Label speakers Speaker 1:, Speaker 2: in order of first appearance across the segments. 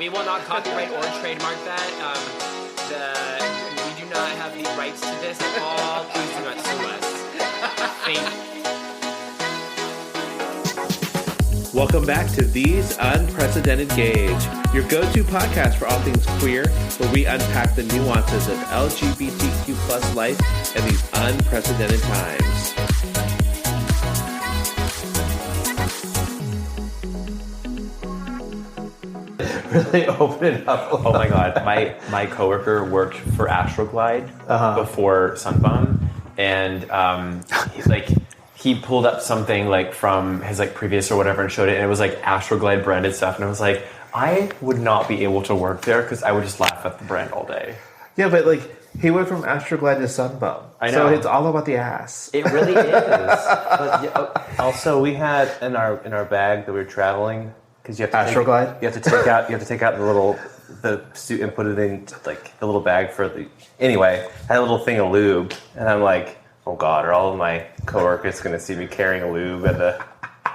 Speaker 1: We will not copyright or trademark that. We do not have the rights to this at all. Please do not sue us. Thank you.
Speaker 2: Welcome back to These Unprecedented Gays, your go-to podcast for all things queer, where we unpack the nuances of LGBTQ plus life in these unprecedented times.
Speaker 3: Really open it up.
Speaker 4: Oh my god, my coworker worked for Astroglide before Sunbum, and he pulled up something like from his like previous or whatever and showed it, and it was like Astroglide branded stuff, and I was like, I would not be able to work there because I would just laugh at the brand all day.
Speaker 3: Yeah, but like he went from Astroglide to Sunbum. I know. So it's all about the ass.
Speaker 4: It really is. But,
Speaker 5: also, we had in our bag that we were traveling. Because you have to
Speaker 3: Astroglide?
Speaker 5: You have to take out the suit and put it in like the little bag for the. Anyway, I had a little thing of lube, and I'm like, oh god, are all of my coworkers going to see me carrying a lube at the?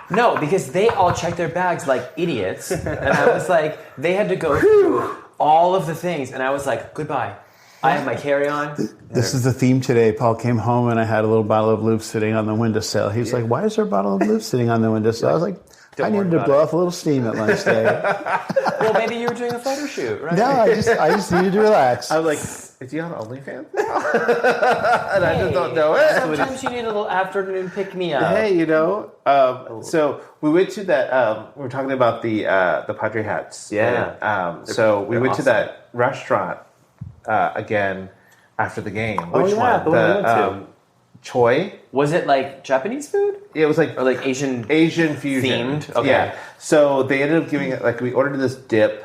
Speaker 4: No, because they all checked their bags like idiots, and I was like, they had to go through all of the things, and I was like, goodbye. I have my carry-on.
Speaker 6: This is the theme today. Paul came home and I had a little bottle of lube sitting on the windowsill. He was like, why is there a bottle of lube sitting on the windowsill? I was like, I needed to blow off a little steam at lunch day.
Speaker 4: Well, maybe you were doing a photo shoot, right?
Speaker 6: No, I just needed to relax.
Speaker 3: I was like, is he on OnlyFans? And I just don't know it.
Speaker 4: Sometimes you need a little afternoon pick-me-up.
Speaker 3: Hey, so we went to that, we were talking about the Padre hats.
Speaker 5: Yeah.
Speaker 3: So we went
Speaker 5: awesome.
Speaker 3: to that restaurant again after the game.
Speaker 5: Which one? The one we went to.
Speaker 3: Choi.
Speaker 4: Was it like Japanese food?
Speaker 3: It was like
Speaker 4: or like Asian
Speaker 3: fusion
Speaker 4: themed. Okay.
Speaker 3: Yeah. So they ended up giving it like we ordered this dip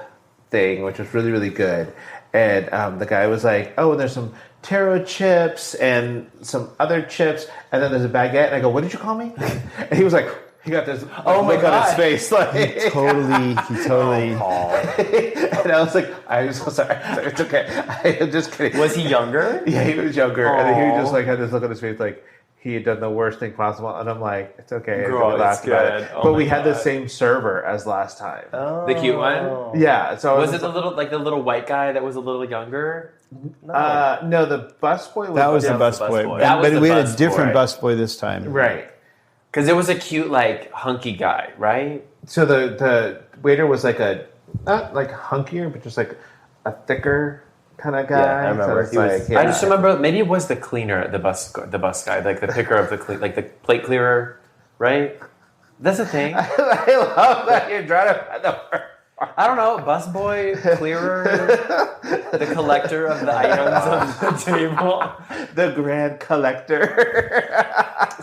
Speaker 3: thing, which was really really good, and the guy was like, "Oh, there's some taro chips and some other chips, and then there's a baguette." And I go, "What did you call me?" And he was like, he got this look on his face, like
Speaker 6: He totally.
Speaker 3: And I was like, "I'm so sorry. It's okay. I'm just kidding."
Speaker 4: Was he younger?
Speaker 3: Yeah, he was younger, and then he just like had this look on his face, like he had done the worst thing possible. And I'm like, "It's okay."
Speaker 4: Girl, it's good.
Speaker 3: But we had the same server as last time.
Speaker 4: The cute one?
Speaker 3: Yeah. So
Speaker 4: was it the little white guy that was a little younger?
Speaker 3: No, the busboy was
Speaker 6: That was the busboy. But we had a different busboy this time.
Speaker 3: right.
Speaker 4: Because it was a cute, like, hunky guy, right?
Speaker 3: So the waiter was like not like hunkier, but just like a thicker kind of guy.
Speaker 5: Yeah, I remember.
Speaker 3: So it's
Speaker 4: I just remember maybe it was the cleaner, the bus guy, like the picker of the like the plate clearer, right? That's a thing.
Speaker 3: I love that you're trying to find the word.
Speaker 4: I don't know, busboy, clearer, the collector of the items on the table.
Speaker 3: The grand collector.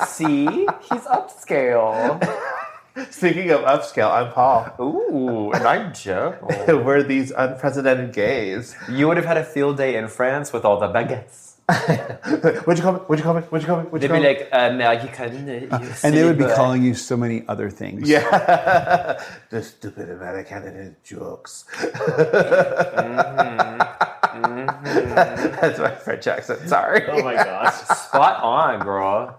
Speaker 4: See? He's upscale.
Speaker 3: Speaking of upscale, I'm Paul.
Speaker 4: Ooh, and I'm Joe.
Speaker 3: We're these unprecedented gays.
Speaker 4: You would have had a field day in France with all the baguettes.
Speaker 3: What'd you call me?
Speaker 4: They'd be like,
Speaker 6: And they would be calling you so many other things.
Speaker 3: Yeah. The stupid American jokes. That's my French accent. Sorry.
Speaker 4: Oh my gosh. Spot on, girl.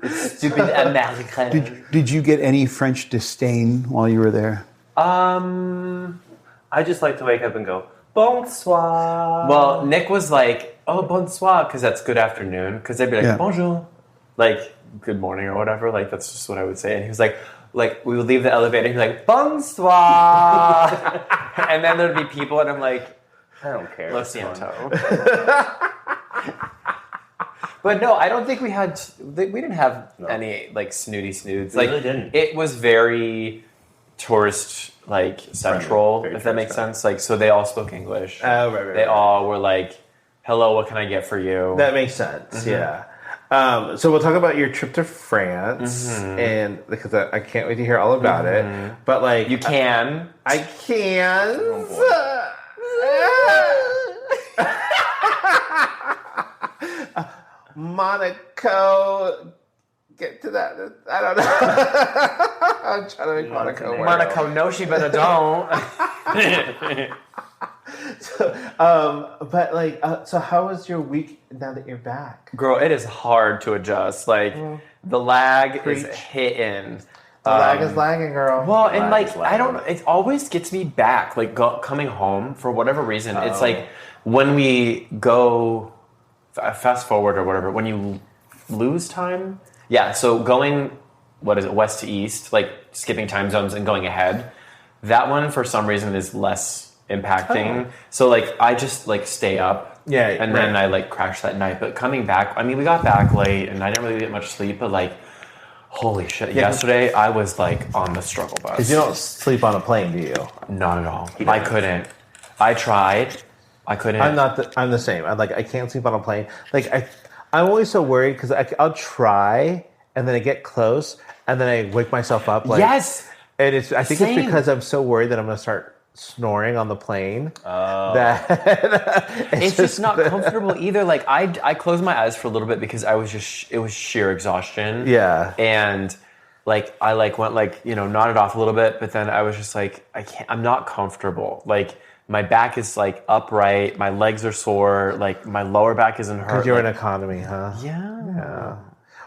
Speaker 4: Stupid American.
Speaker 6: Did you get any French disdain while you were there?
Speaker 5: I just like to wake up and go, bonsoir.
Speaker 4: Well, Nick was like, oh, bonsoir, because that's good afternoon. Because they'd be like, bonjour. Like, good morning or whatever. Like, that's just what I would say. And he was like, we would leave the elevator. He'd be like, bonsoir. And then there'd be people, and I'm like,
Speaker 5: I don't care.
Speaker 4: Lo siento. But no, I don't think we didn't have any, like, snooty snoods. Like,
Speaker 5: really didn't.
Speaker 4: It was very tourist, like, central, if that makes sense. Like, so they all spoke English.
Speaker 3: Oh, right.
Speaker 4: They all were like, hello, what can I get for you?
Speaker 3: That makes sense, yeah. So we'll talk about your trip to France, and because I can't wait to hear all about it. But like,
Speaker 4: You can.
Speaker 3: I can. Monaco. Get to that. I don't know. I'm trying to make Monaco work.
Speaker 4: Monaco, no, she better don't.
Speaker 3: But like, so how was your week now that you're back?
Speaker 4: Girl, it is hard to adjust. Like, the lag is hitting.
Speaker 3: The lag is lagging, girl.
Speaker 4: Well, and like I don't. It always gets me back. Like coming home for whatever reason. It's like when we go fast forward or whatever. When you lose time. Yeah. So going, what is it? West to east, like skipping time zones and going ahead. That one for some reason is less impacting. So like I just like stay up.
Speaker 3: Yeah.
Speaker 4: And then I like crash that night. But coming back, I mean, we got back late and I didn't really get much sleep. But like. Holy shit. Yesterday, I was like on the struggle bus.
Speaker 3: Because you don't sleep on a plane, do you?
Speaker 4: Not at all. I couldn't. I tried. I couldn't.
Speaker 3: I'm the same. I can't sleep on a plane. Like, I'm always so worried because I'll try and then I get close and then I wake myself up. Like,
Speaker 4: yes.
Speaker 3: And I think it's because I'm so worried that I'm going to start snoring on the plane. That
Speaker 4: it's just not comfortable either. Like I closed my eyes for a little bit because I was just it was sheer exhaustion.
Speaker 3: Yeah.
Speaker 4: And like I like went like, nodded off a little bit, but then I was just like I'm not comfortable. Like my back is like upright, my legs are sore, like my lower back isn't hurt.
Speaker 3: Because you're in economy, huh?
Speaker 4: Yeah.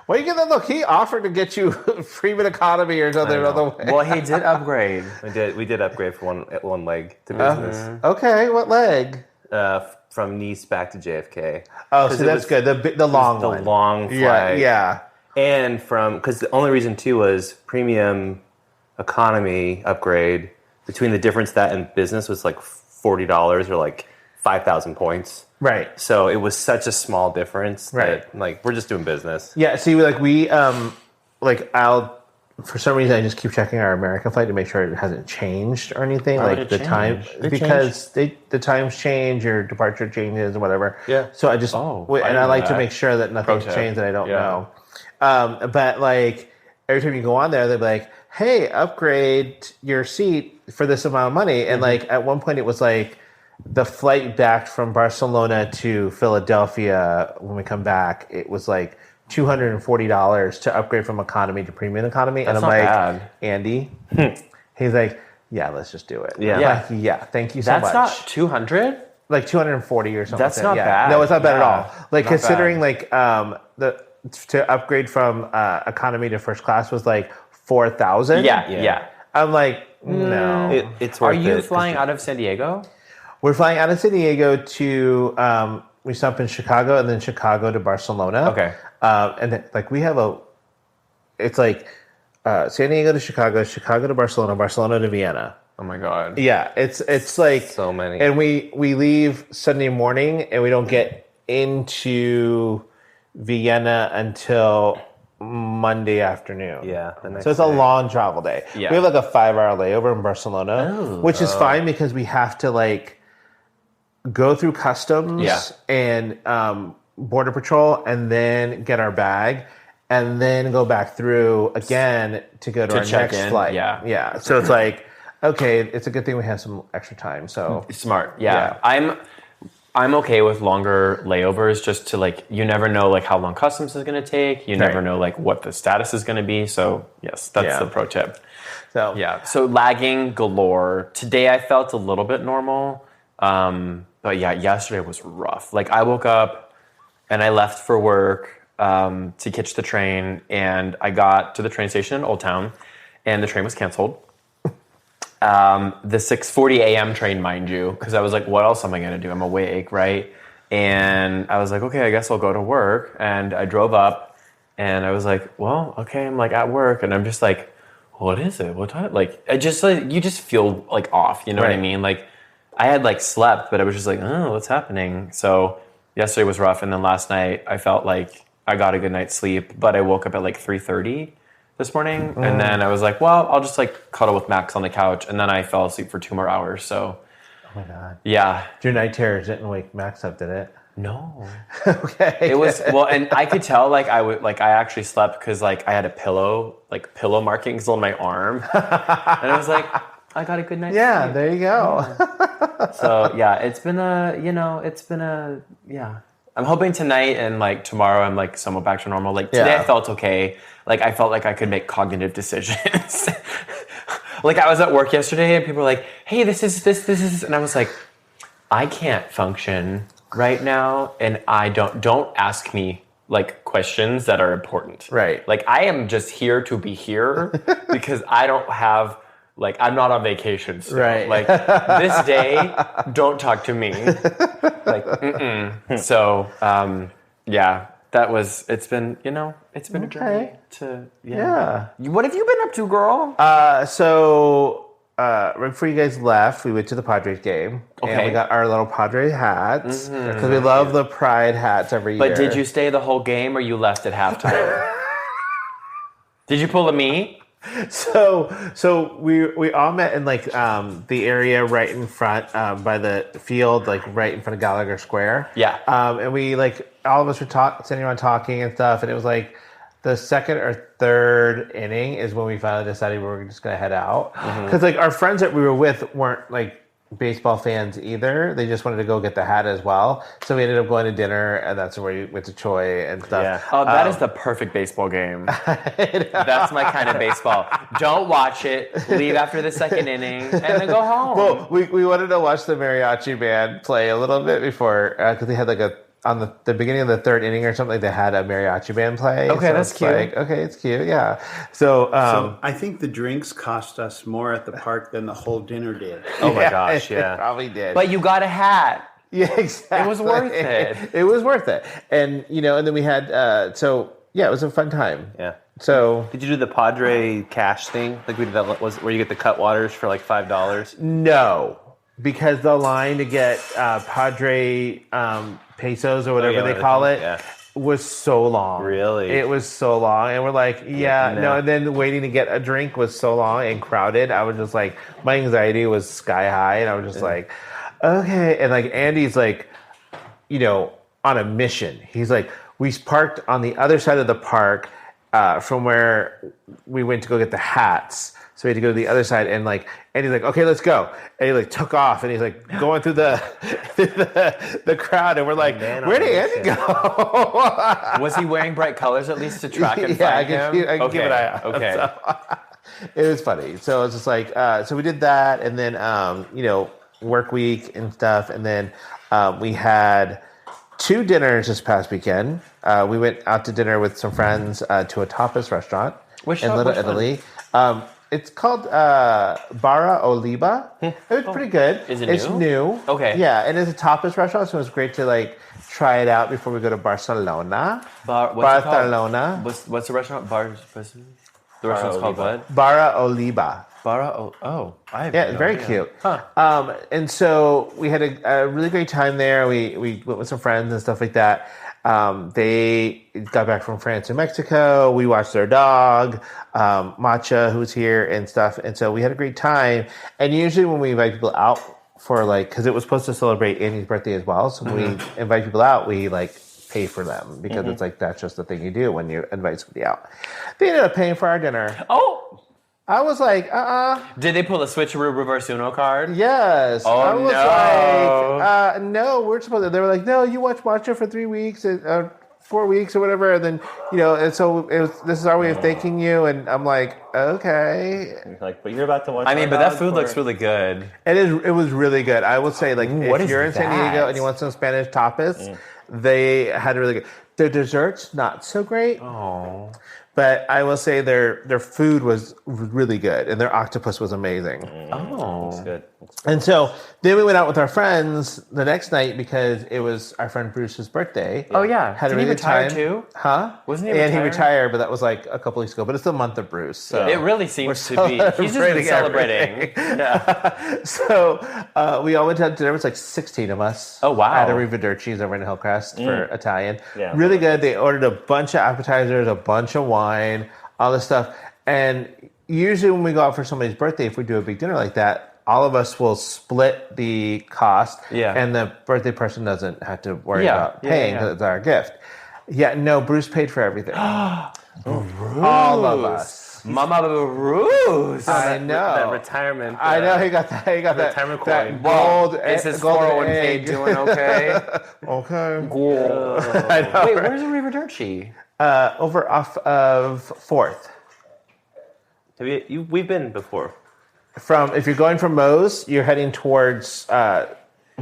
Speaker 3: Well, you get that look. He offered to get you Freeman economy or something other way.
Speaker 4: Well, he did upgrade.
Speaker 5: We did upgrade for one leg to business.
Speaker 3: Okay, what leg?
Speaker 5: From Nice back to JFK.
Speaker 3: Oh, so that's good. The long one.
Speaker 5: The long flight.
Speaker 3: Yeah.
Speaker 5: And because the only reason too was premium economy upgrade. Between the difference that and business was like $40 or like 5,000 points.
Speaker 3: Right.
Speaker 5: So it was such a small difference that like we're just doing business.
Speaker 3: Yeah. See, I'll for some reason I just keep checking our American flight to make sure it hasn't changed or anything.
Speaker 4: Why would
Speaker 3: like
Speaker 4: it
Speaker 3: the time
Speaker 4: change?
Speaker 3: because the times change, your departure changes and whatever.
Speaker 5: Yeah.
Speaker 3: So I just and I like to make sure that nothing's changed that I don't know. But like every time you go on there, they're like, "Hey, upgrade your seat for this amount of money." And like at one point, it was like the flight back from Barcelona to Philadelphia. When we come back, it was like $240 to upgrade from economy to premium economy.
Speaker 4: That's
Speaker 3: and I'm
Speaker 4: not
Speaker 3: like,
Speaker 4: bad.
Speaker 3: Andy, he's like, "Yeah, let's just do it."
Speaker 5: Yeah.
Speaker 3: I'm like, thank you so much.
Speaker 4: That's not 200?
Speaker 3: Like 240 or something.
Speaker 4: That's not
Speaker 3: yeah.
Speaker 4: bad.
Speaker 3: No, it's not bad at all.
Speaker 4: Yeah.
Speaker 3: Like
Speaker 4: Not
Speaker 3: considering
Speaker 4: bad.
Speaker 3: like to upgrade from economy to first class was like 4,000.
Speaker 4: Yeah.
Speaker 3: I'm like, no.
Speaker 5: It's
Speaker 4: Are
Speaker 5: worth
Speaker 4: you
Speaker 5: it.
Speaker 4: flying out of San Diego?
Speaker 3: We're flying out of San Diego to we stop in Chicago and then Chicago to Barcelona.
Speaker 4: Okay.
Speaker 3: And then, like we have it's like San Diego to Chicago, Chicago to Barcelona, Barcelona to Vienna.
Speaker 4: Oh my god.
Speaker 3: Yeah, it's like
Speaker 5: So many.
Speaker 3: and we leave Sunday morning and we don't get into Vienna until Monday afternoon.
Speaker 5: Yeah. The next
Speaker 3: So it's a
Speaker 5: day.
Speaker 3: long travel day.
Speaker 4: Yeah.
Speaker 3: We have like a 5-hour layover in Barcelona, which is fine because we have to like go through customs and border patrol and then get our bag and then go back through again to go to our
Speaker 4: check
Speaker 3: next
Speaker 4: in.
Speaker 3: flight.
Speaker 4: Yeah.
Speaker 3: So it's like, okay, it's a good thing we have some extra time. So
Speaker 4: Smart. Yeah. I'm okay with longer layovers just to like you never know like how long customs is going to take. You never know like what the status is going to be. So yes, that's the pro tip.
Speaker 3: So
Speaker 4: Yeah. So lagging galore. Today I felt a little bit normal. But yeah, yesterday was rough. Like I woke up and I left for work to catch the train and I got to the train station in Old Town and the train was canceled. The 6:40 a.m. train, mind you, because I was like, what else am I going to do? I'm awake, right? And I was like, okay, I guess I'll go to work. And I drove up and I was like, well, okay, I'm like at work. And I'm just like, what is it? What time? Like, I just like, you just feel like off, you know what I mean? Like, I had like slept, but I was just like, oh, what's happening? So yesterday was rough. And then last night I felt like I got a good night's sleep, but I woke up at like 3:30 this morning. And then I was like, well, I'll just like cuddle with Max on the couch. And then I fell asleep for 2 more hours. So,
Speaker 3: oh my God.
Speaker 4: Yeah.
Speaker 3: Your night terrors didn't wake Max up, did it?
Speaker 4: No.
Speaker 3: Okay.
Speaker 4: It was, well, and I could tell like I actually slept because like I had a pillow markings on my arm. And I was like, I got a good night's sleep.
Speaker 3: There you go.
Speaker 4: So yeah, it's been I'm hoping tonight and like tomorrow I'm like somewhat back to normal. Like today I felt okay. Like I felt like I could make cognitive decisions. Like I was at work yesterday and people were like, hey, this is, and I was like, I can't function right now and I don't ask me like questions that are important.
Speaker 3: Right.
Speaker 4: Like I am just here to be here because I don't have like I'm not on vacation still.
Speaker 3: Right.
Speaker 4: Like this day, don't talk to me. Like So yeah, it's been a journey to What have you been up to, girl?
Speaker 3: Right before you guys left, we went to the Padres game.
Speaker 4: Okay.
Speaker 3: And we got our little Padre hats. Because we love the pride hats every year.
Speaker 4: But did you stay the whole game or you left at halftime? Did you pull a me?
Speaker 3: So we all met in like the area right in front by the field, like right in front of Gallagher Square.
Speaker 4: Yeah.
Speaker 3: And we like all of us were sitting around talking and stuff, and it was like the second or third inning is when we finally decided we were just gonna head out because like our friends that we were with weren't like baseball fans either. They just wanted to go get the hat as well. So we ended up going to dinner, and that's where we went to Choi and stuff.
Speaker 5: Yeah.
Speaker 4: Oh, that is the perfect baseball game. That's my kind of baseball. Don't watch it. Leave after the second inning, and then go home.
Speaker 3: Well, we wanted to watch the mariachi band play a little bit before because they had like on the beginning of the third inning or something, they had a mariachi band play.
Speaker 4: Okay,
Speaker 3: so
Speaker 4: that's
Speaker 3: it's
Speaker 4: cute.
Speaker 3: Like, okay, it's cute, yeah. So,
Speaker 6: So I think the drinks cost us more at the park than the whole dinner did.
Speaker 5: Oh my gosh,
Speaker 3: it
Speaker 5: yeah.
Speaker 3: probably did.
Speaker 4: But you got a hat.
Speaker 3: Yeah, exactly.
Speaker 4: It was worth it.
Speaker 3: It was worth it. And, and then we had, it was a fun time.
Speaker 5: Yeah.
Speaker 3: So,
Speaker 5: Did you do the Padre cash thing? Like we did that was where you get the Cutwaters for like $5?
Speaker 3: no, because the line to get Padre pesos or whatever they call it was so long.
Speaker 5: Really?
Speaker 3: It was so long. And we're like, no. And then waiting to get a drink was so long and crowded. I was just like, my anxiety was sky high. And I was just like, okay. And like Andy's like, on a mission. He's like, we parked on the other side of the park from where we went to go get the hats. So we had to go to the other side, and like Andy's like, okay, let's go. And he like took off, and he's like going through the crowd, and we're like, where did Andy go?
Speaker 4: Was he wearing bright colors at least to track and
Speaker 3: Yeah,
Speaker 4: find him?
Speaker 3: I can keep an eye out.
Speaker 4: Okay.
Speaker 3: So, it was funny. So it's just like, so we did that, and then work week and stuff, and then we had 2 dinners this past weekend. We went out to dinner with some friends to a tapas restaurant in Little Italy. It's called Barra Oliva. It was pretty good.
Speaker 4: Is it
Speaker 3: It's new.
Speaker 4: Okay.
Speaker 3: Yeah, and it's a tapas restaurant, so it's great to like try it out before we go to Barcelona. Barcelona.
Speaker 4: What's the restaurant? The restaurant's called what?
Speaker 3: Barra Oliva.
Speaker 4: I have
Speaker 3: Yeah, very cute. Huh. And so we had a really great time there. We went with some friends and stuff like that. They got back from France and Mexico. We watched their dog, Matcha, who's here and stuff. And so we had a great time. And usually when we invite people out for because it was supposed to celebrate Andy's birthday as well. So when we invite people out, we pay for them because it's that's just the thing you do when you invite somebody out. They ended up paying for our dinner.
Speaker 4: Oh!
Speaker 3: I was like,
Speaker 4: Did they pull a switcheroo reverse Uno card?
Speaker 3: Yes.
Speaker 4: Oh,
Speaker 3: I was
Speaker 4: no.
Speaker 3: like, no, we're supposed to. They were like, no, you watch Matcha for 3 weeks, 4 weeks or whatever. And then, and so this is our way of thanking you. And I'm like, okay.
Speaker 5: Like, but you're about to watch.
Speaker 4: But that food looks really good.
Speaker 3: It was really good. I would say, if you're in San Diego and you want some Spanish tapas, they had really good. Their desserts, not so great.
Speaker 4: Oh.
Speaker 3: But I will say their food was really good, and their octopus was amazing.
Speaker 4: Oh,
Speaker 5: That's good.
Speaker 3: And so then we went out with our friends the next night because it was our friend Bruce's birthday.
Speaker 4: Oh yeah,
Speaker 3: Had
Speaker 4: did
Speaker 3: a
Speaker 4: he
Speaker 3: really good
Speaker 4: retire
Speaker 3: time.
Speaker 4: too?
Speaker 3: Huh?
Speaker 4: Wasn't he
Speaker 3: And
Speaker 4: retired?
Speaker 3: he retired, but that was like a couple weeks ago. But it's the month of Bruce. So
Speaker 4: It really seems to be. He's just been celebrating. Yeah.
Speaker 3: So we all went out to dinner. It was like 16 of us.
Speaker 4: Oh, wow.
Speaker 3: At a Arrivederci's over in Hillcrest for Italian.
Speaker 5: Yeah.
Speaker 3: Really good. They ordered a bunch of appetizers, a bunch of wine, all this stuff. And usually when we go out for somebody's birthday, if we do a big dinner like that, all of us will split the cost.
Speaker 4: Yeah.
Speaker 3: And the birthday person doesn't have to worry
Speaker 4: Yeah.
Speaker 3: about
Speaker 4: Yeah,
Speaker 3: paying
Speaker 4: yeah.
Speaker 3: because it's our gift. Yeah, no, Bruce paid for everything. All of us.
Speaker 4: Mama Bruce.
Speaker 3: I know.
Speaker 5: That retirement.
Speaker 3: I know he got that. He got that.
Speaker 5: Retirement
Speaker 3: That
Speaker 5: coin.
Speaker 3: gold.
Speaker 4: Is his
Speaker 3: golden
Speaker 4: 401k
Speaker 3: egg.
Speaker 4: doing okay?
Speaker 3: Okay.
Speaker 4: I
Speaker 3: know,
Speaker 4: Wait,
Speaker 3: right?
Speaker 4: where's Arrivederci?
Speaker 3: Over off of 4th.
Speaker 5: We've been before.
Speaker 3: If you're going from Moe's, you're heading towards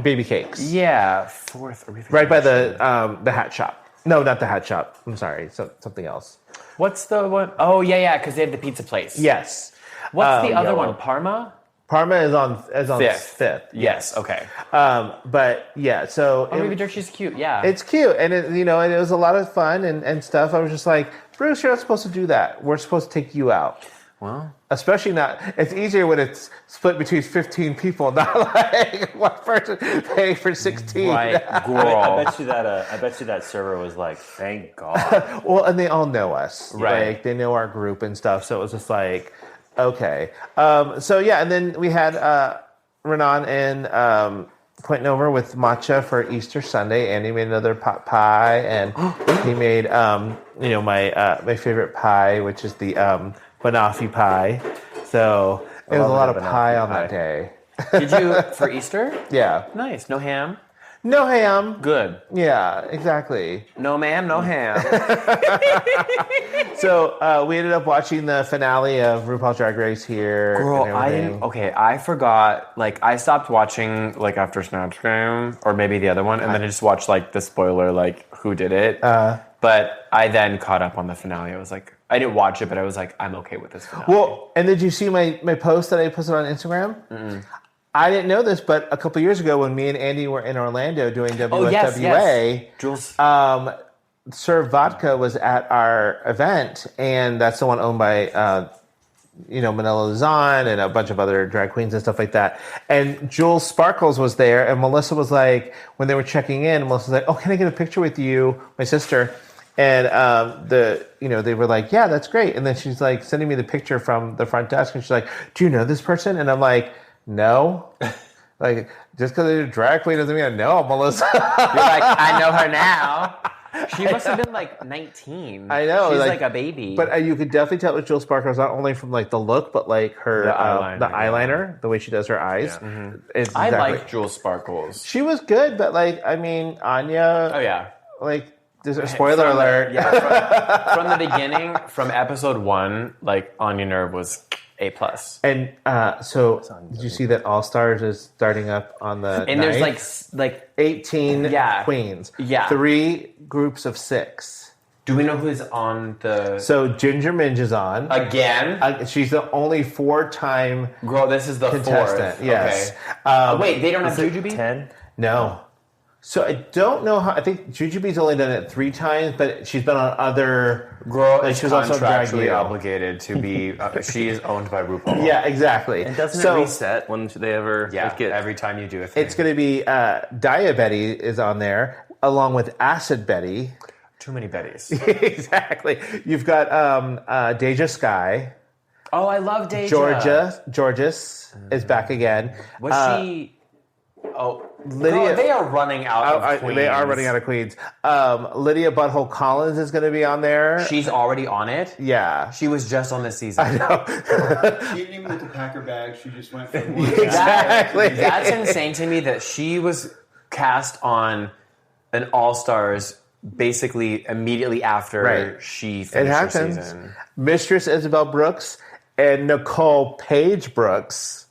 Speaker 3: Baby Cakes.
Speaker 4: Yeah, 4th Arrivederci.
Speaker 3: Right by the hat shop. No, not the hat shop. I'm sorry, something else.
Speaker 4: What's the one? Oh, yeah, because they have the pizza place.
Speaker 3: Yes.
Speaker 4: What's the other
Speaker 5: Yellow.
Speaker 4: one? Parma?
Speaker 3: Parma is on fifth.
Speaker 4: Yes, okay.
Speaker 3: But yeah, so
Speaker 4: Oh, maybe Jerky's cute, yeah.
Speaker 3: it's cute, and and it was a lot of fun and stuff. I was just like, Bruce, you're not supposed to do that. We're supposed to take you out.
Speaker 4: Well,
Speaker 3: Especially not. It's easier when it's split between 15 people, not like one person paying for 16.
Speaker 4: right, girl.
Speaker 5: I bet you that server was like, thank God.
Speaker 3: Well, and they all know us,
Speaker 4: Right.
Speaker 3: Like, they know our group and stuff. So it was just like, okay. So yeah, and then we had Renan and Quentin over with matcha for Easter Sunday. Andy made another pot pie, and he made my favorite pie, which is the banoffee pie. So it was a lot of pie on that day.
Speaker 4: Did you, for Easter?
Speaker 3: Yeah.
Speaker 4: Nice. No ham?
Speaker 3: No ham.
Speaker 4: Good.
Speaker 3: Yeah, exactly.
Speaker 4: No ma'am, no ham.
Speaker 3: So we ended up watching the finale of RuPaul's Drag Race here.
Speaker 4: Girl,
Speaker 3: and
Speaker 4: I
Speaker 3: everything.
Speaker 4: didn't. Okay, I forgot. Like, I stopped watching like after Snatch Game, or maybe the other one, and then I just watched like the spoiler, like who did it. But I then caught up on the finale. I was like, I didn't watch it, but I was like, I'm okay with this finale.
Speaker 3: Well, and did you see my post that I posted on Instagram? Mm-mm. I didn't know this, but a couple years ago when me and Andy were in Orlando doing WSWA,
Speaker 4: yes. Jules.
Speaker 3: Serve Vodka was at our event, and that's the one owned by Manila Luzon and a bunch of other drag queens and stuff like that. And Jules Sparkles was there, and Melissa was like, when they were checking in, Melissa was like, "Oh, can I get a picture with you, my sister?" And they were like, "Yeah, that's great." And then she's like sending me the picture from the front desk, and she's like, "Do you know this person?" And I'm like, "No." Like, just because they're a drag queen doesn't mean I know Melissa.
Speaker 4: You're like, I know her now. She must have been like 19.
Speaker 3: I know.
Speaker 4: She's like a baby.
Speaker 3: But you could definitely tell with Jill Sparkles, not only from like the look, but like her the eyeliner, the way she does her eyes. Yeah. Mm-hmm.
Speaker 4: I like Jules Sparkles.
Speaker 3: She was good, but like, I mean, Anya.
Speaker 4: Oh, yeah.
Speaker 3: Like, there's a spoiler alert.
Speaker 4: From the beginning, from episode 1, like, Anya Nerve was A+.
Speaker 3: And so, did you see that All Stars is starting up on the
Speaker 4: And
Speaker 3: 9th?
Speaker 4: there's like
Speaker 3: 18 queens.
Speaker 4: Yeah.
Speaker 3: 3 groups of 6.
Speaker 4: Do we know who's on the...
Speaker 3: So Ginger Minj is on.
Speaker 4: Again?
Speaker 3: She's the only 4-time
Speaker 4: Girl, this is the
Speaker 3: contestant.
Speaker 4: 4th.
Speaker 3: Yes.
Speaker 4: Okay. Wait, they don't have Jujubee?
Speaker 5: 10?
Speaker 3: No. So I don't know how. I think Jujubee's only done it 3 times, but she's been on other.
Speaker 4: Girl,
Speaker 3: like, she was also
Speaker 4: contractually obligated to be. She is owned by RuPaul.
Speaker 3: Yeah, exactly.
Speaker 5: And doesn't it reset when they ever?
Speaker 4: Yeah,
Speaker 5: like,
Speaker 4: every time you do a thing.
Speaker 3: It's going to be Dia Betty is on there along with Acid Betty.
Speaker 4: Too many Bettys.
Speaker 3: Exactly. You've got Deja Sky.
Speaker 4: Oh, I love Deja.
Speaker 3: Georges is back again.
Speaker 4: Was she? Oh,
Speaker 3: Lydia.
Speaker 4: Girl, they are running out of queens.
Speaker 3: They are running out of queens. Lydia Butthole Collins is going to be on there.
Speaker 4: She's already on it?
Speaker 3: Yeah.
Speaker 4: She was just on this season.
Speaker 3: I know.
Speaker 7: She didn't even get the Packer bag. She just went from one.
Speaker 3: Exactly.
Speaker 4: That's insane to me that she was cast on an All-Stars basically immediately after she finished her season.
Speaker 3: Mistress Isabel Brooks and Nicole Paige Brooks.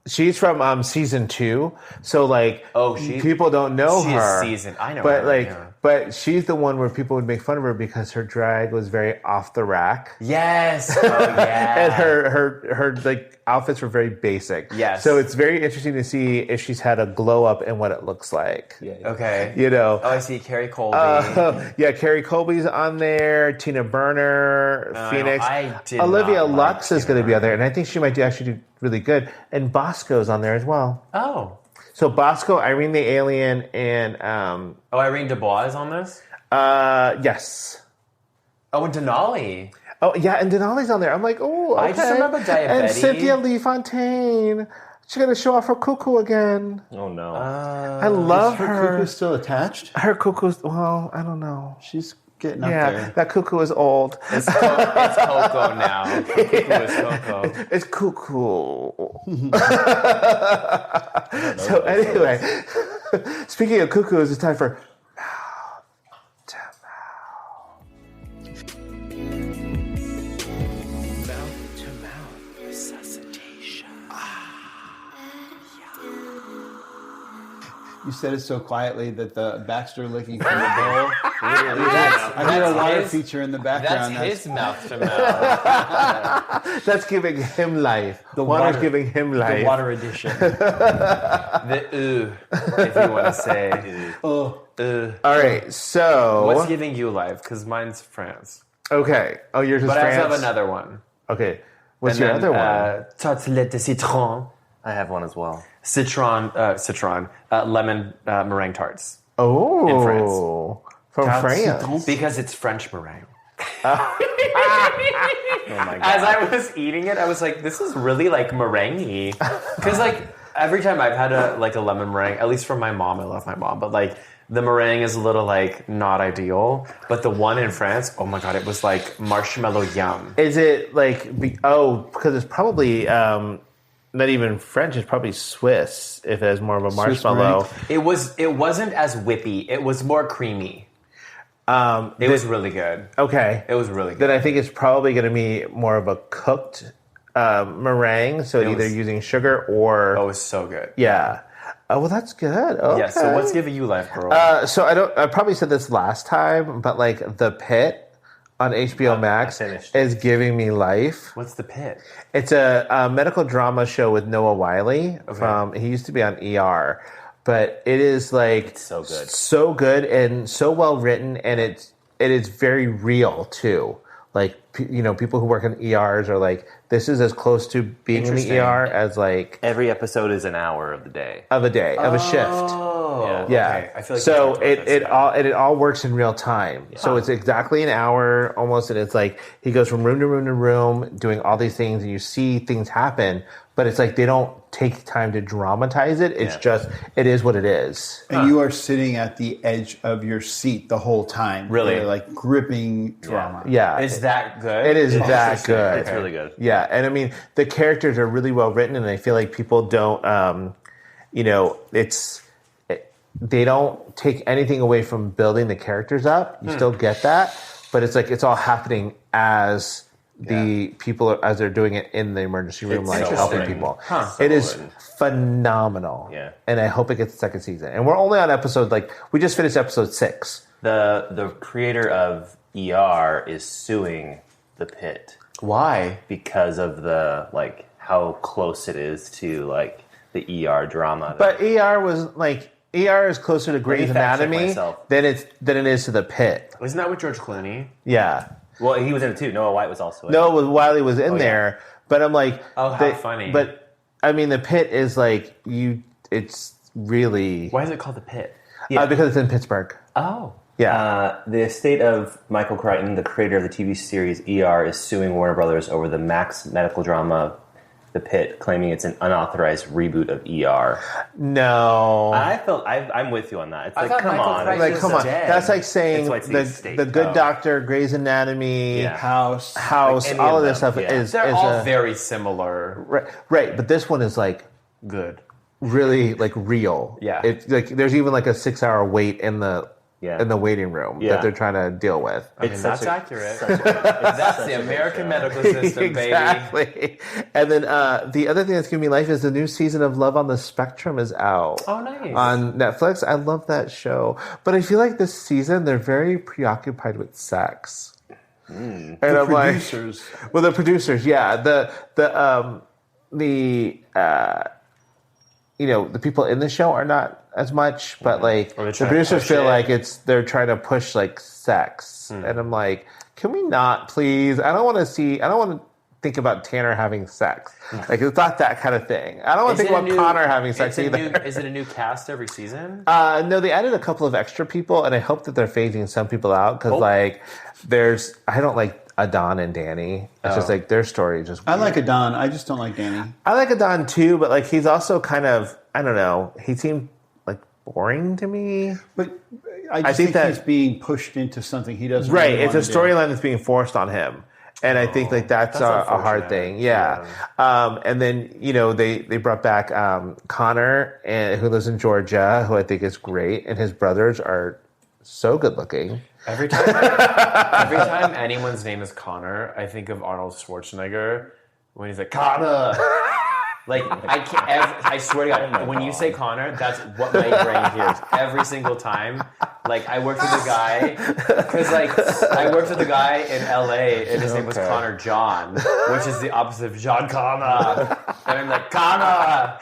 Speaker 3: She's from season 2, so like people don't know her.
Speaker 4: Season, I know,
Speaker 3: but
Speaker 4: her,
Speaker 3: but she's the one where people would make fun of her because her drag was very off the rack.
Speaker 4: Yes, and
Speaker 3: her like outfits were very basic.
Speaker 4: Yes,
Speaker 3: so it's very interesting to see if she's had a glow up and what it looks like.
Speaker 4: Yeah. Okay,
Speaker 3: Oh,
Speaker 4: I see Carrie Colby.
Speaker 3: Carrie Colby's on there. Tina Burner, Phoenix. Olivia Lux is going to be on there, and I think she might actually do really good. And Bosco's on there as well.
Speaker 4: Oh.
Speaker 3: So Bosco, Irene the Alien, and...
Speaker 4: Irene Dubois is on this?
Speaker 3: Yes.
Speaker 4: Oh, and Denali.
Speaker 3: Oh, yeah, and Denali's on there. I'm like, oh, okay.
Speaker 4: I just remember Diabetes.
Speaker 3: And Cynthia Lee Fontaine. She's going to show off her cuckoo again.
Speaker 5: Oh, no.
Speaker 3: I love her.
Speaker 7: Her cuckoo still attached?
Speaker 3: Her cuckoo's... Well, I don't know.
Speaker 7: She's getting up there.
Speaker 3: That cuckoo is old.
Speaker 4: It's Coco now. Cuckoo is Coco.
Speaker 3: It's cuckoo. So anyway, speaking of cuckoos, it's time for mouth to mouth. Mouth to mouth resuscitation.
Speaker 7: You said it so quietly that the Baxter licking from the bowl
Speaker 6: I hear a water
Speaker 1: his-
Speaker 6: feature in the
Speaker 1: That's
Speaker 6: background.
Speaker 1: his mouth to mouth.
Speaker 3: That's giving him life.
Speaker 6: The
Speaker 3: Water's
Speaker 6: water-
Speaker 3: giving him life.
Speaker 6: the water edition.
Speaker 4: The if you want to say.
Speaker 6: Oh,
Speaker 3: All right, so
Speaker 4: What's giving you life? Because mine's France.
Speaker 3: okay. Oh, yours is
Speaker 4: But I
Speaker 3: France.
Speaker 4: also have another one.
Speaker 3: Okay, what's
Speaker 4: And
Speaker 3: your
Speaker 4: then,
Speaker 3: other one?
Speaker 4: Tartelette de citron.
Speaker 5: I have one as well.
Speaker 4: Citron, lemon meringue tarts.
Speaker 3: Oh,
Speaker 4: in France.
Speaker 3: from France.
Speaker 4: Because it's French meringue.
Speaker 5: Oh my god.
Speaker 4: As I was eating it, I was like, this is really like meringue. Because like every time I've had a lemon meringue, at least from my mom, I love my mom, but like the meringue is a little like not ideal. But the one in France, oh my god, it was like marshmallow yum.
Speaker 3: Is it like because it's probably not even French. It's probably Swiss. If it has more of a marshmallow.
Speaker 4: It wasn't as whippy. It was more creamy. It was really good.
Speaker 3: Okay,
Speaker 4: It was really good.
Speaker 3: then I think it's probably going to be more of a cooked meringue. So either
Speaker 4: was-
Speaker 3: using sugar or
Speaker 4: Oh, it was so good.
Speaker 3: yeah. Oh well, that's good. Okay.
Speaker 4: Yeah, so what's giving you life, girl?
Speaker 3: So I probably said this last time, but like The Pit on HBO Max
Speaker 5: finished.
Speaker 3: is giving me life.
Speaker 4: What's the pit?
Speaker 3: It's a medical drama show with Noah Wiley he used to be on ER, but it is like
Speaker 5: so good.
Speaker 3: so good and so well written, and it is very real too. Like people who work in ERs are like, this is as close to being in the
Speaker 4: Interesting.
Speaker 3: ER as like
Speaker 5: Every episode is an hour of the day.
Speaker 3: of a day of a shift.
Speaker 4: Oh,
Speaker 3: Yeah.
Speaker 4: Okay. I feel like
Speaker 3: so
Speaker 4: you talked about this,
Speaker 3: it all works in real time. So it's exactly an hour almost, and it's like he goes from room to room to room doing all these things, and you see things happen, but it's like they don't take time to dramatize it. It's just it is what it is.
Speaker 6: and you are sitting at the edge of your seat the whole time.
Speaker 4: Really?
Speaker 6: They're like gripping drama.
Speaker 3: Yeah,
Speaker 4: Is that good?
Speaker 3: it is that good.
Speaker 5: It's really good.
Speaker 3: Yeah, and I mean the characters are really well written, and I feel like people don't, they don't take anything away from building the characters up. You still get that, but it's like it's all happening as the people as they're doing it in the emergency room, like
Speaker 5: so
Speaker 3: helping
Speaker 5: written.
Speaker 3: people.
Speaker 4: Huh.
Speaker 3: It is
Speaker 5: written.
Speaker 3: phenomenal.
Speaker 5: Yeah.
Speaker 3: And I hope it gets a second season. And we're only on episode we just finished episode 6.
Speaker 5: The creator of ER is suing The Pit
Speaker 4: Why?
Speaker 5: because of the how close it is to the ER drama.
Speaker 3: But ER is closer to Grey's
Speaker 5: me fact check
Speaker 3: Anatomy
Speaker 5: myself.
Speaker 3: than it is to The Pit.
Speaker 4: Isn't that with George Clooney?
Speaker 3: Yeah.
Speaker 5: well, he was in it too. Noah White was also in it.
Speaker 3: No, Wiley was in there, but I'm like,
Speaker 4: Oh, how funny.
Speaker 3: But I mean, The Pit is like it's really
Speaker 4: Why is it called The Pit?
Speaker 3: because it's in Pittsburgh.
Speaker 4: Oh.
Speaker 3: Yeah,
Speaker 5: The estate of Michael Crichton, the creator of the TV series ER, is suing Warner Brothers over the Max medical drama The Pit, claiming it's an unauthorized reboot of ER.
Speaker 3: no,
Speaker 5: I'm with you on that. It's
Speaker 4: I
Speaker 5: like,
Speaker 4: thought
Speaker 5: come
Speaker 4: Michael
Speaker 5: on.
Speaker 4: Crichton
Speaker 3: like
Speaker 4: was
Speaker 3: come on,
Speaker 4: dead.
Speaker 3: that's like saying
Speaker 5: That's why it's the estate.
Speaker 3: the Good
Speaker 5: Oh.
Speaker 3: Doctor, Grey's Anatomy,
Speaker 5: Yeah.
Speaker 6: House.
Speaker 3: House,
Speaker 5: any
Speaker 3: all
Speaker 5: of
Speaker 3: of this
Speaker 5: them,
Speaker 3: stuff
Speaker 5: yeah.
Speaker 3: is
Speaker 4: They're
Speaker 3: is
Speaker 4: all very similar.
Speaker 3: right, but this one is like
Speaker 4: Good.
Speaker 3: really like real.
Speaker 4: Yeah.
Speaker 3: It's like there's even like a 6-hour wait in the waiting room
Speaker 5: Yeah.
Speaker 3: that they're trying to deal with.
Speaker 4: I mean, that's accurate. That's the American medical system, baby.
Speaker 3: Exactly. And then the other thing that's giving me life is the new season of Love on the Spectrum is out.
Speaker 4: Oh, nice.
Speaker 3: On Netflix. I love that show. But I feel like this season they're very preoccupied with sex. And I'm
Speaker 6: Producers.
Speaker 3: like, well, the producers, yeah. The people in the show are not as much, but like
Speaker 4: Or they're
Speaker 3: the
Speaker 4: trying to
Speaker 3: producers
Speaker 4: push
Speaker 3: feel
Speaker 4: it.
Speaker 3: like they're trying to push like sex, and I'm like, can we not, please? I don't want to think about Tanner having sex. Like it's not that kind of thing. I don't want to think about Connor having sex either.
Speaker 4: Is it a new cast every season?
Speaker 3: No, they added a couple of extra people, and I hope that they're phasing some people out because I don't like Adon and Danny. It's just like their story just.
Speaker 6: I like Adon. I just don't like Danny.
Speaker 3: I like Adon too, but like he's also kind of, I don't know. He seemed like boring to me.
Speaker 6: But I
Speaker 3: think
Speaker 6: think
Speaker 3: that-
Speaker 6: he's being pushed into something he doesn't.
Speaker 3: Right,
Speaker 6: really
Speaker 3: it's a
Speaker 6: want to do.
Speaker 3: storyline that's being forced on him, and I think like that's a hard
Speaker 4: unfortunate.
Speaker 3: thing. Yeah. And then they brought back Connor, who lives in Georgia, who I think is great, and his brothers are so good looking.
Speaker 4: Every time anyone's name is Connor, I think of Arnold Schwarzenegger when he's like, Connor! Like, I can't, I swear to God, when you say Connor, that's what my brain hears every single time. Like, I worked with a guy, because, like, I worked with a guy in LA, and his name was Connor John, which is the opposite of John Connor. And I'm like, Connor!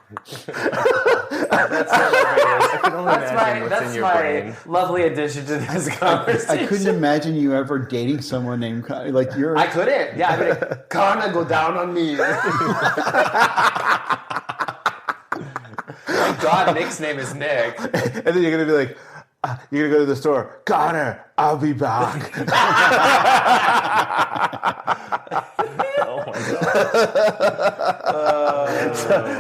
Speaker 5: That's hilarious. I can only imagine what's in your brain.
Speaker 4: Lovely addition to this conversation.
Speaker 6: I couldn't imagine you ever dating someone named Connor. Like you're.
Speaker 4: I couldn't. Yeah, I'd be like, Connor, go down on me. Thank God, Nick's name is Nick.
Speaker 3: And then you're gonna be like, you're gonna go to the store, Connor, I'll be back.
Speaker 5: Oh my god.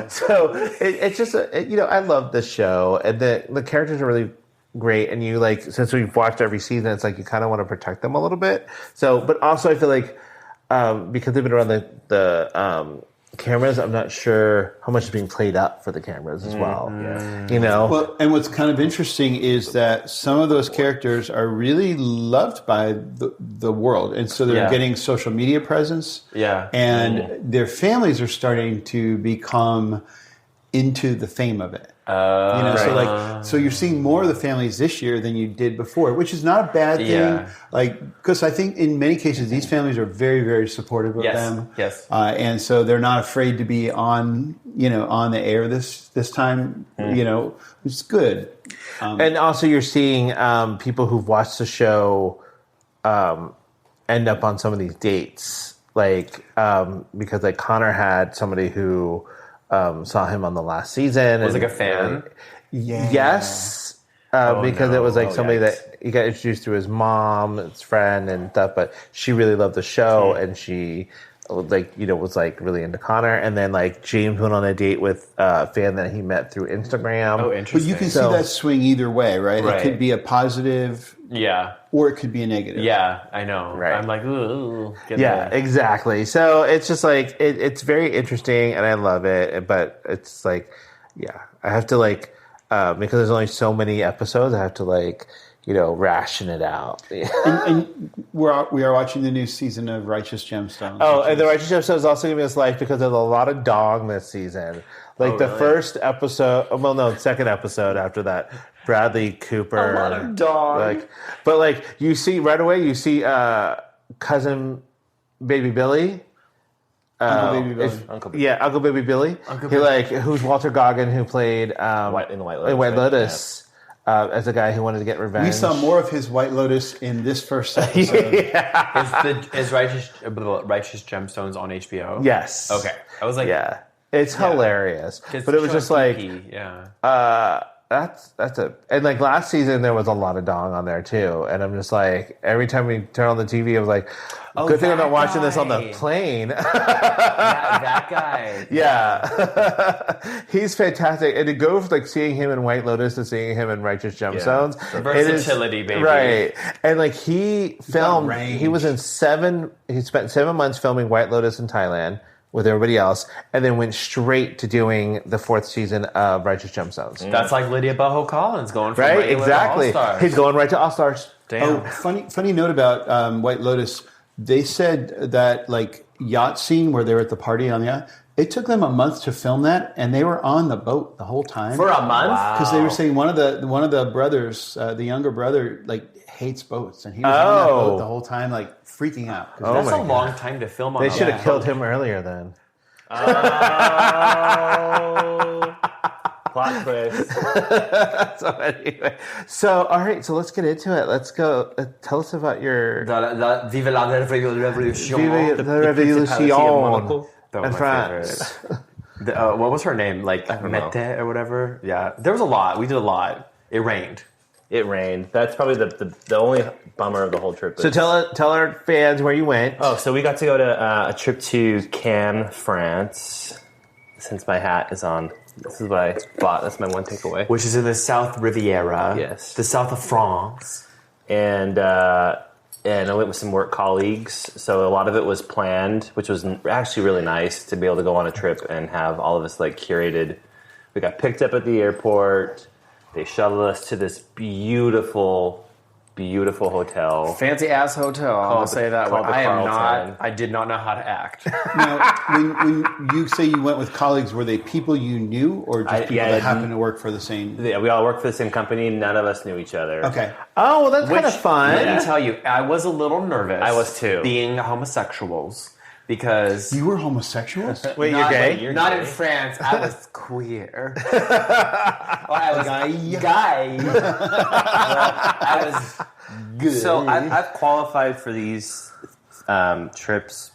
Speaker 3: So it's just I love the show, and the characters are really great, and you like, since we've watched every season, it's like you kind of want to protect them a little bit. So, but also I feel like because they've been around the cameras, I'm not sure how much is being played up for the cameras as well.
Speaker 6: Well, and what's kind of interesting is that some of those characters are really loved by the world, and so they're getting social media presence.
Speaker 4: Yeah,
Speaker 6: and their families are starting to become into the fame of it. So you're seeing more of the families this year than you did before, which is not a bad thing.
Speaker 4: Yeah.
Speaker 6: Like, because I think in many cases these families are very, very supportive of them.
Speaker 4: Yes.
Speaker 6: And so they're not afraid to be on the air this time. Which is good.
Speaker 3: And also you're seeing people who've watched the show end up on some of these dates, like because like Connor had somebody who saw him on the last season.
Speaker 4: Was like a fan?
Speaker 3: Yes. Because it was like somebody that he got introduced to his mom, his friend and stuff, but she really loved the show and she was like really into Connor. And then like James went on a date with a fan that he met through Instagram.
Speaker 4: Oh, interesting.
Speaker 6: But you can see that swing either way, right? It could be a positive or it could be a negative.
Speaker 4: Yeah, I know.
Speaker 3: Right.
Speaker 4: I'm like, ooh.
Speaker 3: Exactly. So it's just like, it's very interesting and I love it. But it's like, I have to like, because there's only so many episodes, I have to like, ration it out.
Speaker 6: and we are watching the new season of Righteous Gemstones.
Speaker 3: Oh, and the Righteous Gemstones is also giving us life because there's a lot of dong this season. Like first episode, second episode after that, Bradley Cooper.
Speaker 4: A lot of dong.
Speaker 3: But you see right away, cousin Baby Billy.
Speaker 6: Uncle Baby Billy.
Speaker 3: Uncle Baby Billy. Who's Walter Goggin, who played
Speaker 5: in the White Lotus.
Speaker 3: In White Lotus. As a guy who wanted to get revenge.
Speaker 6: We saw more of his White Lotus in this first episode.
Speaker 4: Is Righteous Gemstones on HBO?
Speaker 3: Yes.
Speaker 4: Okay. I was like,
Speaker 3: it's hilarious. But it was just like, that's and like last season there was a lot of dong on there too, and I'm just like, every time we turn on the TV, I was like, good thing I'm not watching this on the plane.
Speaker 4: that guy.
Speaker 3: Yeah. He's fantastic. And to go from like seeing him in White Lotus to seeing him in Righteous Gemstones.
Speaker 4: Versatility, baby.
Speaker 3: Right. And like he spent 7 months filming White Lotus in Thailand with everybody else, and then went straight to doing the 4th season of Righteous Gemstones.
Speaker 4: That's like Lydia Boho Collins going from
Speaker 3: right, exactly.
Speaker 4: To All-Stars.
Speaker 3: He's going right to All Stars.
Speaker 4: Damn.
Speaker 6: Oh, funny note about White Lotus. They said that like yacht scene where they were at the party on the yacht, it took them a month to film that, and they were on the boat the whole time
Speaker 4: for a month.
Speaker 6: Because they were saying one of the brothers, the younger brother, like hates boats, and he was on that boat the whole time, like freaking out.
Speaker 4: That's a long time to film on.
Speaker 3: They should have killed him earlier then.
Speaker 5: Plot twist.
Speaker 3: So all right, so let's get into it. Let's go. Tell us about your
Speaker 4: Vive la Révolution.
Speaker 3: Vive la Révolution in France.
Speaker 4: What was her name? Like Mette or whatever. Yeah, there was a lot. We did a lot. It rained.
Speaker 5: That's probably the only bummer of the whole trip.
Speaker 3: So tell our fans where you went.
Speaker 5: Oh, so we got to go to a trip to Cannes, France. Since my hat is on, this is what I bought. That's my one takeaway.
Speaker 4: Which is in the South Riviera.
Speaker 5: Yes.
Speaker 4: The south of France.
Speaker 5: And I went with some work colleagues. So a lot of it was planned, which was actually really nice to be able to go on a trip and have all of us like curated. We got picked up at the airport. They shuttled us to this beautiful beautiful hotel.
Speaker 4: Fancy ass hotel. I'll say that.
Speaker 5: called the
Speaker 4: I am
Speaker 5: Carlton.
Speaker 4: not. I did not know how to act.
Speaker 6: Now, when you say you went with colleagues, were they people you knew, or just people that happened to work for the same?
Speaker 5: Yeah, we all worked for the same company. None of us knew each other.
Speaker 6: Okay.
Speaker 3: Oh, well, that's kind of fun.
Speaker 4: Let me tell you, I was a little nervous.
Speaker 5: I was too.
Speaker 4: Being homosexuals. Because
Speaker 6: You were homosexuals?
Speaker 3: Wait, you're gay?
Speaker 4: You're not in France. I was queer. I was guy. I was good.
Speaker 5: So I've qualified for these trips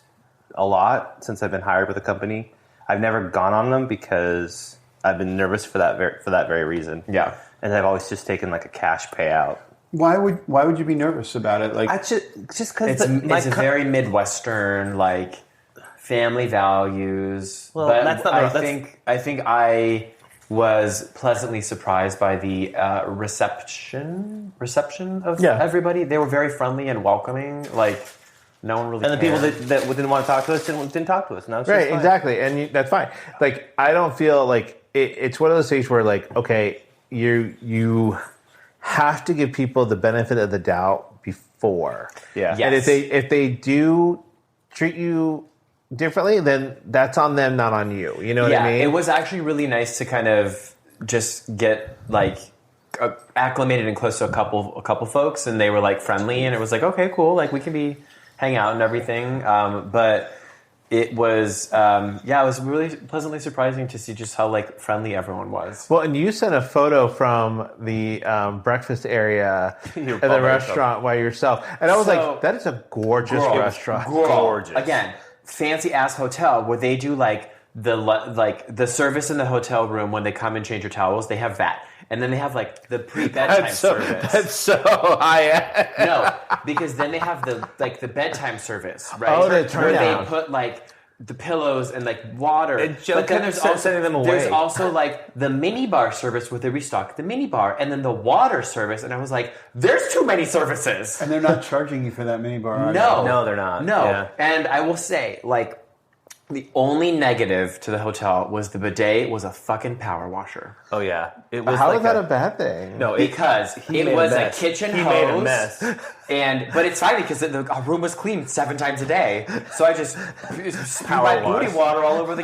Speaker 5: a lot since I've been hired with the company. I've never gone on them because I've been nervous for that very reason.
Speaker 4: Yeah.
Speaker 5: And I've always just taken like a cash payout.
Speaker 6: Why would you be nervous about it? Like,
Speaker 5: I just because
Speaker 4: it's a very Midwestern, like, family values.
Speaker 5: Well,
Speaker 4: but
Speaker 5: that's not-
Speaker 4: I think I was pleasantly surprised by the reception of everybody. They were very friendly and welcoming. Like, no one really
Speaker 5: and the people
Speaker 4: cared.
Speaker 5: that didn't want to talk to us didn't talk to us. And that was
Speaker 3: Right,
Speaker 5: just fine.
Speaker 3: exactly, and that's fine. Like, I don't feel like it's one of those things where, like, okay, you have to give people the benefit of the doubt before.
Speaker 5: Yeah.
Speaker 4: Yeah.
Speaker 3: And
Speaker 4: Yes.
Speaker 3: if they do treat you differently, then that's on them, not on you. You know what I mean?
Speaker 4: It was actually really nice to kind of just get like acclimated and close to a couple folks, and they were like friendly, and it was like, okay, cool, like we can hang out and everything. But it was it was really pleasantly surprising to see just how like friendly everyone was.
Speaker 3: Well, and you sent a photo from the breakfast area at the restaurant by yourself, and I was like, "That is a gorgeous restaurant."
Speaker 4: Gorgeous. Again, fancy ass hotel where they do like the service in the hotel room when they come and change your towels. They have that, and then they have like the pre-bedtime service.
Speaker 3: That's so high.
Speaker 4: No, because then they have the bedtime service, right?
Speaker 3: Oh, the turn
Speaker 4: where
Speaker 3: down.
Speaker 4: they put like the pillows and like water.
Speaker 5: But then there's also sending them away.
Speaker 4: There's also like the mini bar service where they restock the mini bar, and then the water service. And I was like, "There's too many services."
Speaker 6: and they're not charging you for that minibar, are
Speaker 4: No,
Speaker 5: No, they're not.
Speaker 4: No,
Speaker 5: Yeah.
Speaker 4: and I will say, like, the only negative to the hotel was the bidet was a fucking power washer.
Speaker 5: Oh yeah, it was.
Speaker 3: How
Speaker 5: like
Speaker 3: is that a bad thing?
Speaker 5: No,
Speaker 4: Because
Speaker 5: made
Speaker 4: it was a
Speaker 5: mess.
Speaker 4: kitchen
Speaker 5: He
Speaker 4: hose.
Speaker 5: made a mess.
Speaker 4: But it's fine because the room was clean 7 times a day. So I just spewed
Speaker 5: Power
Speaker 4: my
Speaker 5: wash.
Speaker 4: booty water all over the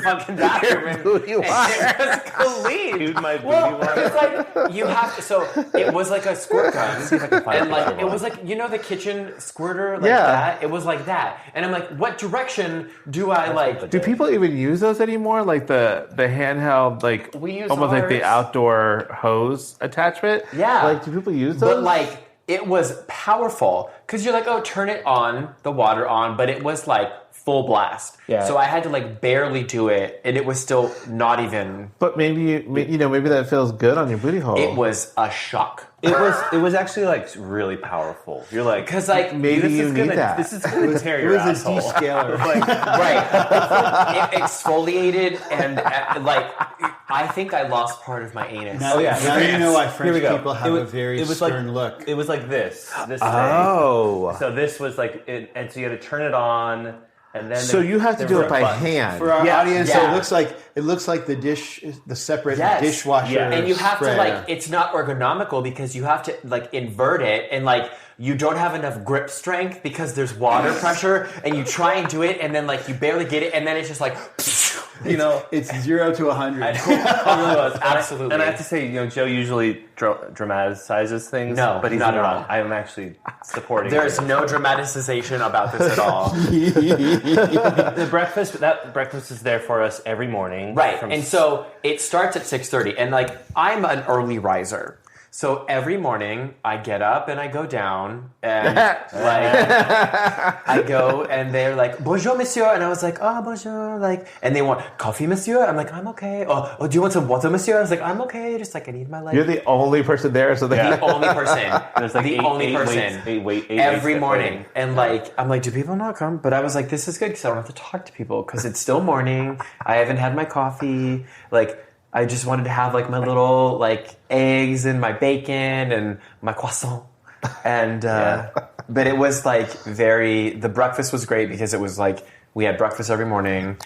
Speaker 4: fucking bathroom. And
Speaker 3: booty water.
Speaker 4: It was clean.
Speaker 5: Spewed my booty
Speaker 4: Well,
Speaker 5: water.
Speaker 4: it's like you have to. So it was like a squirt gun,
Speaker 5: See if I can find
Speaker 4: and
Speaker 5: a
Speaker 4: like
Speaker 5: picture
Speaker 4: it
Speaker 5: of
Speaker 4: was
Speaker 5: one.
Speaker 4: like the kitchen squirter, like
Speaker 3: Yeah.
Speaker 4: that. It was like that, and I'm like, what direction do I like?
Speaker 3: Do people even use those anymore? Like the handheld, like
Speaker 4: We use
Speaker 3: almost like the
Speaker 4: ours.
Speaker 3: outdoor hose attachment?
Speaker 4: Yeah.
Speaker 3: Like, do people use those?
Speaker 4: But like it was powerful because you're like, oh, turn it on, the water on, but it was like full blast.
Speaker 5: Yeah.
Speaker 4: So I had to like barely do it, and it was still not even.
Speaker 3: But maybe maybe that feels good on your booty hole.
Speaker 4: It was a shock.
Speaker 5: It was actually like really powerful. You're like,
Speaker 4: Because like
Speaker 3: Maybe
Speaker 5: this
Speaker 3: you
Speaker 5: is
Speaker 3: need
Speaker 5: gonna
Speaker 3: that.
Speaker 5: this is gonna tear
Speaker 6: It
Speaker 5: your
Speaker 6: was a
Speaker 5: asshole.
Speaker 6: descaler.
Speaker 4: right, it exfoliated, and like I think I lost part of my anus.
Speaker 6: Now,
Speaker 5: yeah.
Speaker 6: now you know why
Speaker 5: Here
Speaker 6: French
Speaker 5: we go.
Speaker 6: people have a very stern look.
Speaker 5: It was like this. This
Speaker 3: Oh.
Speaker 5: thing. So this was like, and so you had to turn it on, and then
Speaker 3: So you have to do it by hand.
Speaker 6: For our
Speaker 4: Yeah,
Speaker 6: audience,
Speaker 4: yeah.
Speaker 6: it looks like the separate
Speaker 4: Yes.
Speaker 6: dishwasher.
Speaker 5: Yeah.
Speaker 4: And you have to
Speaker 6: sprayer.
Speaker 4: like, it's not ergonomical because you have to like invert it, and like you don't have enough grip strength because there's water pressure, and you try and do it, and then like you barely get it, and then it's just like,
Speaker 5: you know,
Speaker 6: It's 0 to 100.
Speaker 5: it really was.
Speaker 4: Absolutely.
Speaker 5: And I have to say, Joe usually dramatizes things.
Speaker 4: No,
Speaker 5: but he's
Speaker 4: not at
Speaker 5: not.
Speaker 4: all.
Speaker 5: I'm actually supporting.
Speaker 4: there's
Speaker 5: him.
Speaker 4: no dramatization about this at all.
Speaker 5: The breakfast is there for us every morning.
Speaker 4: Right,
Speaker 5: From
Speaker 4: and so it starts at 6:30, and like I'm an early riser, so every morning I get up and I go down, and like I go, and they're like bonjour monsieur, and I was like oh bonjour, like, and they want coffee monsieur, I'm like I'm okay, oh do you want some water monsieur, I was like I'm okay, just like I need my like
Speaker 3: You're the only person there, so they
Speaker 4: the only person,
Speaker 5: There's like
Speaker 4: the
Speaker 5: eight
Speaker 4: only person
Speaker 5: waits
Speaker 4: every
Speaker 5: that
Speaker 4: morning,
Speaker 5: wait.
Speaker 4: and like I'm like, do people not come? But I was like, this is good because I don't have to talk to people because it's still morning. I haven't had my coffee. Like I just wanted to have like my little like eggs and my bacon and my croissant, and but it was like the breakfast was great because it was like we had breakfast every morning.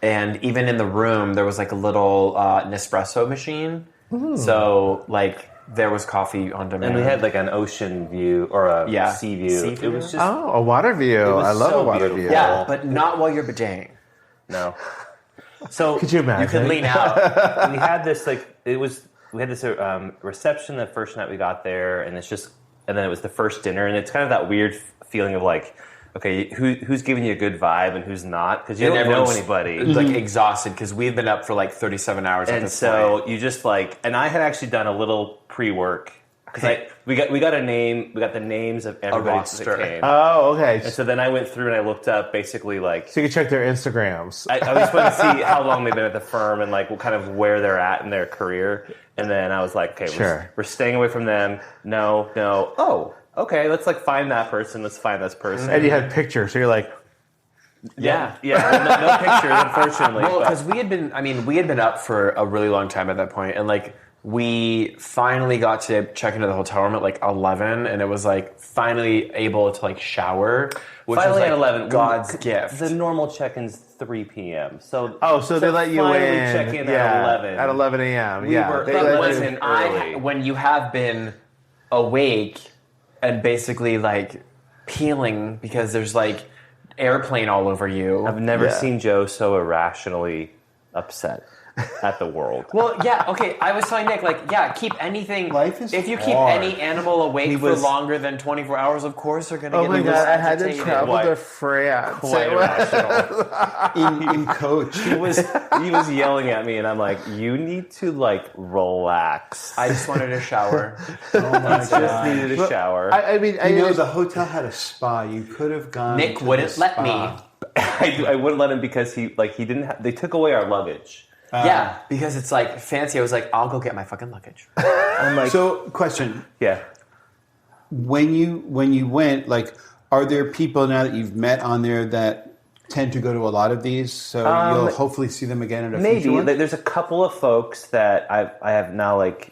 Speaker 4: And even in the room, there was like a little Nespresso machine. So like there was coffee on demand.
Speaker 5: And we had like an ocean view or a sea view.
Speaker 4: Sea
Speaker 5: It
Speaker 4: view?
Speaker 5: was just
Speaker 3: a water view.
Speaker 5: was
Speaker 3: I love
Speaker 5: so
Speaker 3: a water
Speaker 5: beautiful.
Speaker 3: view.
Speaker 4: yeah, but not while you're bideting.
Speaker 5: no. So
Speaker 3: Could you imagine?
Speaker 4: You could lean out.
Speaker 5: we had this reception the first night we got there, and then it was the first dinner, and it's kind of that weird feeling of like, okay, who's giving you a good vibe and who's not, because you don't know anybody.
Speaker 4: It's like exhausted because we've been up for like 37 hours at this point.
Speaker 5: And so you just like, and I had actually done a little pre-work because we got the names of everybody that
Speaker 4: roster.
Speaker 5: came.
Speaker 3: Oh, okay.
Speaker 5: And so then I went through and I looked up basically like,
Speaker 3: So you can check their Instagrams.
Speaker 5: I just wanted to see how long they've been at the firm and like what kind of where they're at in their career. And then I was like, okay,
Speaker 3: Sure.
Speaker 5: we're staying away from them. No. Oh, okay. Let's like find that person. Let's find this person.
Speaker 3: And you had pictures, so you're like,
Speaker 5: Yeah. Well, no pictures, unfortunately.
Speaker 4: Well,
Speaker 5: but-
Speaker 4: because we had been up for a really long time at that point, and like we finally got to check into the hotel room at like 11, and it was like finally able to like shower, which
Speaker 5: Finally
Speaker 4: was like
Speaker 5: at 11,
Speaker 4: God's gift.
Speaker 5: The normal check-in's 3 p.m. So
Speaker 3: they let you
Speaker 5: finally
Speaker 3: in.
Speaker 5: check in
Speaker 3: Yeah,
Speaker 5: at 11.
Speaker 3: At 11 a.m.
Speaker 5: We
Speaker 3: yeah.
Speaker 5: were-
Speaker 3: They
Speaker 5: that
Speaker 3: let
Speaker 5: was
Speaker 3: you-
Speaker 5: in early.
Speaker 4: when you have been awake and basically like peeling because there's like airplane all over you.
Speaker 5: I've never
Speaker 3: Yeah.
Speaker 5: seen Joe so irrationally upset at the world.
Speaker 4: Well, yeah, okay. I was telling Nick, like, yeah, keep anything.
Speaker 6: Life is
Speaker 4: if you keep
Speaker 6: hard.
Speaker 4: any animal awake for
Speaker 5: was-
Speaker 4: longer than 24 hours, of course they're going to
Speaker 3: Oh
Speaker 4: get
Speaker 3: my god, I had to
Speaker 4: agitated.
Speaker 3: travel
Speaker 5: Quite-
Speaker 3: to France.
Speaker 5: Quite irrational.
Speaker 6: in coach.
Speaker 5: He was yelling at me, and I'm like, "You need to like relax."
Speaker 4: I just wanted a shower.
Speaker 6: Oh my
Speaker 5: just
Speaker 6: god.
Speaker 5: needed a shower.
Speaker 3: I mean,
Speaker 6: You know, the hotel had a spa. You could have gone.
Speaker 4: Nick
Speaker 6: to
Speaker 4: wouldn't
Speaker 6: the
Speaker 4: let
Speaker 6: spa.
Speaker 4: me.
Speaker 5: I wouldn't let him because he didn't. They took away our luggage.
Speaker 4: Yeah, because it's like fancy. I was like, I'll go get my fucking luggage.
Speaker 5: I'm like,
Speaker 6: So, question:
Speaker 5: yeah.
Speaker 6: when you went, like, are there people now that you've met on there that tend to go to a lot of these? So you'll hopefully see them again at a future
Speaker 5: Maybe
Speaker 6: one?
Speaker 5: there's a couple of folks that I have now like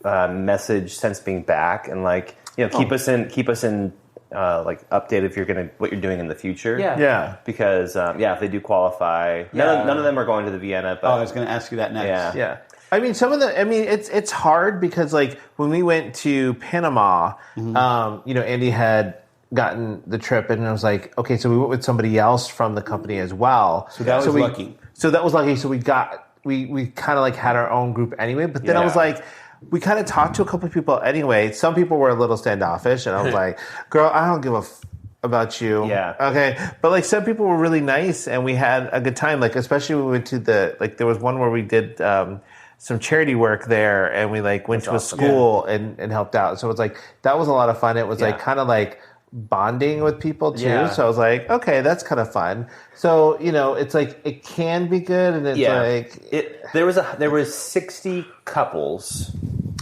Speaker 5: messaged since being back, and like keep us in like updated if what you're doing in the future.
Speaker 3: Yeah.
Speaker 5: Because if they do qualify, none of them are going to the Vienna. But
Speaker 6: I was going to ask you that next.
Speaker 5: Yeah.
Speaker 3: Yeah. I mean, it's hard because like when we went to Panama, Andy had gotten the trip and I was like, okay, so we went with somebody else from the company as well.
Speaker 6: So that was lucky.
Speaker 3: So that was lucky. So we kind of like had our own group anyway, but then I was like, we kind of talked to a couple of people anyway. Some people were a little standoffish and I was like, girl, I don't give a about you.
Speaker 5: Yeah.
Speaker 3: Okay. But like some people were really nice and we had a good time. Like, especially when we went to there was one where we did, some charity work there and we like went to a school and helped out. So it was like, that was a lot of fun. It was like kind of like bonding with people too.
Speaker 5: Yeah.
Speaker 3: So I was like, okay, that's kind of fun. So, it's like, it can be good and it's like,
Speaker 5: there was 60 couples.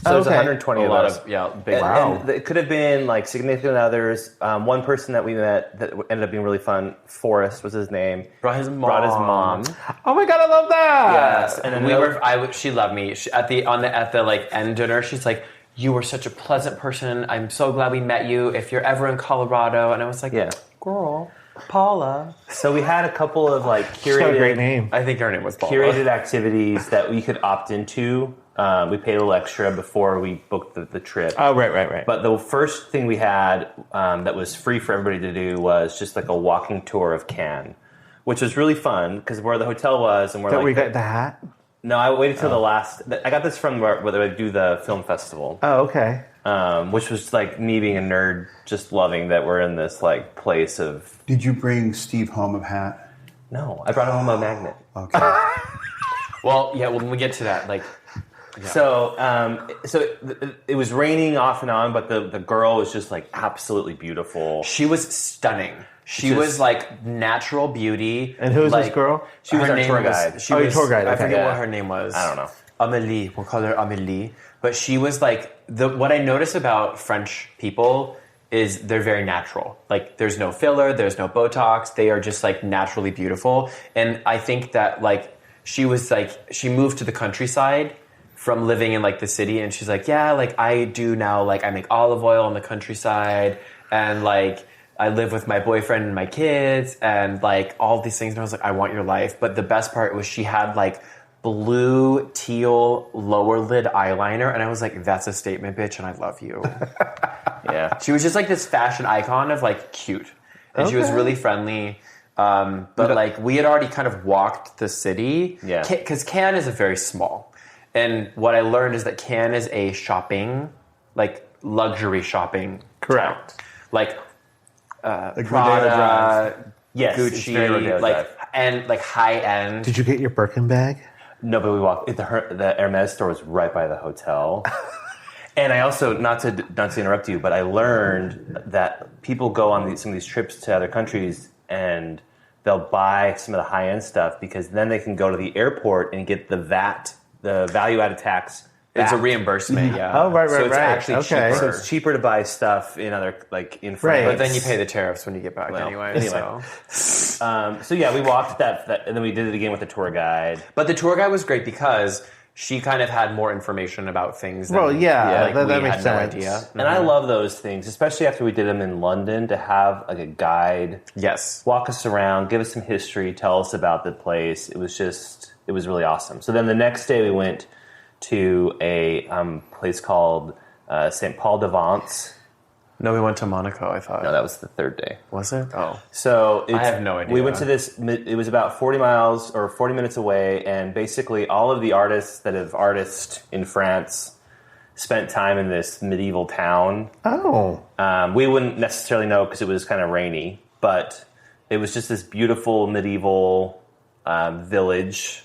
Speaker 5: So there's
Speaker 3: Okay.
Speaker 5: 120
Speaker 4: A
Speaker 5: of
Speaker 4: lot
Speaker 5: us.
Speaker 4: of big.
Speaker 5: And it could have been like significant others. One person that we met that ended up being really fun, Forrest was his name.
Speaker 4: Brought his mom.
Speaker 3: oh my God, I love that.
Speaker 4: Yes, and then she loved me. At the like end dinner, she's like, "You were such a pleasant person. I'm so glad we met you. If you're ever in Colorado," and I was like, "Girl, Paula."
Speaker 5: So we had a couple of like
Speaker 3: She's got a great
Speaker 5: curated,
Speaker 3: name.
Speaker 4: I think her name was Paula.
Speaker 5: curated activities that we could opt into. We paid a little extra before we booked the trip.
Speaker 3: Oh, right.
Speaker 5: But the first thing we had that was free for everybody to do was just like a walking tour of Cannes, which was really fun because where the hotel was and
Speaker 3: we got the hat?
Speaker 5: No, I waited till the last. I got this from where they do the film festival,
Speaker 3: Oh, okay.
Speaker 5: which was like me being a nerd, just loving that we're in this like place of.
Speaker 6: Did you bring Steve home a hat?
Speaker 5: No, I brought home a magnet.
Speaker 6: Okay.
Speaker 4: Well, when we get to that, like,
Speaker 5: So it was raining off and on, but the girl was just like absolutely beautiful.
Speaker 4: she was stunning. She
Speaker 5: Just-
Speaker 4: was like natural beauty.
Speaker 3: And who's
Speaker 4: like,
Speaker 3: this girl?
Speaker 5: She was
Speaker 4: her
Speaker 5: our
Speaker 4: name
Speaker 5: tour
Speaker 4: was-
Speaker 5: guide.
Speaker 4: She
Speaker 3: Oh, your
Speaker 4: was,
Speaker 3: tour guide,
Speaker 4: I
Speaker 3: okay.
Speaker 4: forget
Speaker 5: Yeah.
Speaker 4: what her name was.
Speaker 5: I don't know.
Speaker 4: Amélie. We'll call her Amélie. But she was like what I notice about French people is they're very natural. Like there's no filler, there's no Botox. They are just like naturally beautiful. And I think that like she moved to the countryside from living in like the city, and she's like, yeah, like I do now, like I make olive oil in the countryside, and like I live with my boyfriend and my kids, and like all these things. And I was like, I want your life. But the best part was she had like blue teal lower lid eyeliner, and I was like, that's a statement, bitch, and I love you. Yeah. She was just like this fashion icon of like cute. And she was really friendly. But like we had already kind of walked the city. Yeah. Because Cannes is very small. And what I learned is that Cannes is a shopping, like luxury shopping. Correct. Town. Like Prada,
Speaker 5: yes,
Speaker 4: Gucci, like and like high end.
Speaker 3: Did you get your Birkin bag?
Speaker 5: No, but we walked. The Hermes store was right by the hotel. And I also, not to interrupt you, but I learned that people go on some of these trips to other countries and they'll buy some of the high end stuff because then they can go to the airport and get the VAT, the value added tax.
Speaker 4: It's a reimbursement, yeah.
Speaker 3: Oh, right.
Speaker 4: So it's actually cheaper.
Speaker 5: So it's cheaper to buy stuff in France.
Speaker 4: But then you pay the tariffs when you get back anyway.
Speaker 5: So yeah, we walked that, and then we did it again with the tour guide.
Speaker 4: But the tour guide was great because she kind of had more information about things.
Speaker 3: That makes sense.
Speaker 4: No idea.
Speaker 5: Mm-hmm. And I love those things, especially after we did them in London, to have like a guide.
Speaker 4: Yes.
Speaker 5: Walk us around, give us some history, tell us about the place. It was really awesome. So then the next day we went to a place called St. Paul de Vence.
Speaker 4: No, we went to Monaco, I thought.
Speaker 5: No, that was the third day.
Speaker 4: Was it? Oh.
Speaker 5: So
Speaker 4: I have no idea.
Speaker 5: We went to this, it was about 40 miles or 40 minutes away, and basically all of the artists that have artisted in France spent time in this medieval town.
Speaker 3: Oh.
Speaker 5: We wouldn't necessarily know because it was kind of rainy, but it was just this beautiful medieval village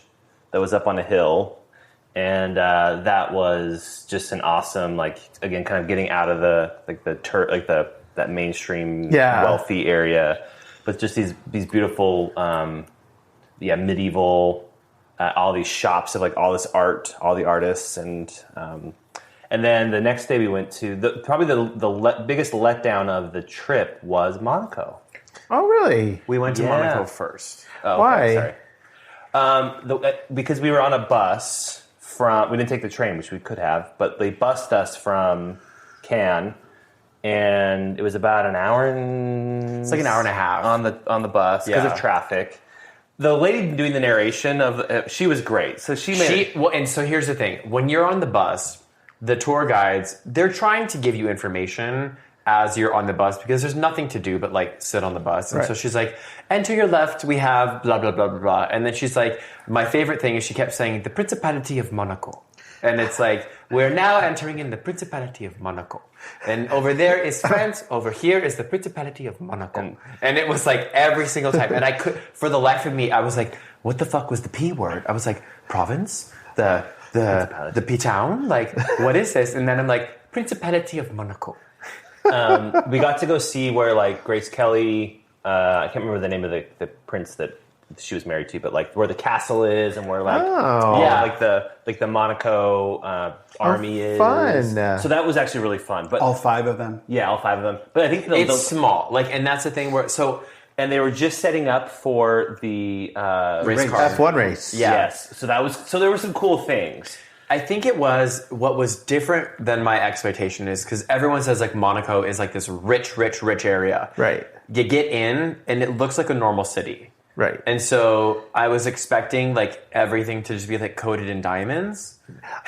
Speaker 5: that was up on a hill. And that was just an awesome, like, again, kind of getting out of that mainstream wealthy area, but just these beautiful, medieval, all these shops of like all this art, all the artists, and then the next day we went to probably the biggest letdown of the trip was Monaco.
Speaker 3: Oh, really?
Speaker 4: We went to Monaco first.
Speaker 5: Oh,
Speaker 3: why?
Speaker 5: Sorry. Because we were on a bus. We didn't take the train, which we could have, but they bussed us from Cannes, and it was about an hour and...
Speaker 4: It's like an hour and a half.
Speaker 5: On the bus, because of traffic. The lady doing the narration, she was great. So
Speaker 4: and so here's the thing. When you're on the bus, the tour guides, they're trying to give you information as you're on the bus because there's nothing to do but like sit on the bus. And so she's like, and to your left we have blah, blah, blah, blah, blah. And then she's like, my favorite thing is she kept saying the Principality of Monaco. And it's like, we're now entering in the Principality of Monaco. And over there is France, over here is the Principality of Monaco. And it was like every single time. And I could, for the life of me, I was like, what the fuck was the P word? I was like, province? The P-town? Like, what is this? And then I'm like, Principality of Monaco.
Speaker 5: We got to go see where like Grace Kelly, I can't remember the name of the prince that she was married to, but like where the castle is and where like the Monaco army is.
Speaker 3: Fun.
Speaker 5: So that was actually really fun. But
Speaker 6: all 5 of them.
Speaker 5: Yeah, all 5 of them. But I think
Speaker 4: it's small. Like, and that's the thing where
Speaker 5: and they were just setting up for the
Speaker 4: race car.
Speaker 3: F1 race.
Speaker 5: Yeah. Yes. So there were some cool things.
Speaker 4: I think what was different than my expectation is because everyone says like Monaco is like this rich area.
Speaker 3: Right.
Speaker 4: You get in and it looks like a normal city.
Speaker 3: Right.
Speaker 4: And so I was expecting like everything to just be like coated in diamonds.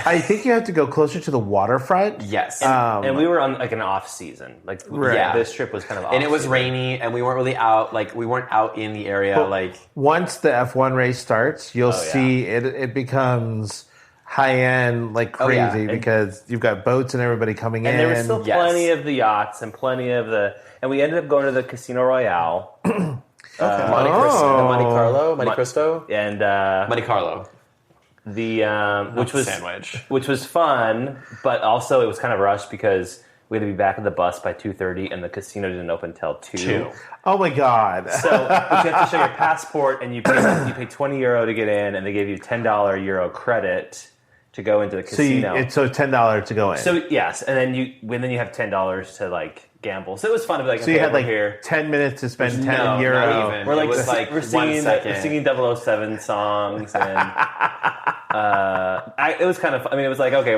Speaker 3: I think you have to go closer to the waterfront.
Speaker 4: Yes.
Speaker 5: And we were on like an off season. Like this trip was kind of off.
Speaker 4: And it was rainy and we weren't really out, like we weren't out in the area. But like
Speaker 3: once the F1 race starts, you'll see it becomes high end like crazy because you've got boats and everybody coming in.
Speaker 5: And there was still plenty of the yachts and plenty of and we ended up going to the Casino Royale.
Speaker 4: Monte Cristo,
Speaker 5: and
Speaker 4: Monte Carlo.
Speaker 5: Which was fun, but also it was kind of rushed because we had to be back at the bus by 2:30, and the casino didn't open till 2.
Speaker 3: Oh my god!
Speaker 5: So but you have to show your passport, and you pay 20 euro to get in, and they gave you $10 euro credit to go into the casino.
Speaker 3: So $10 to go in.
Speaker 5: So yes, and then you have $10 to like gamble. So it was fun to be like.
Speaker 3: So you had like here 10 minutes to spend 10 euro.
Speaker 4: Not even.
Speaker 5: We're singing 007 songs, and it was kind of. I mean, it was like okay,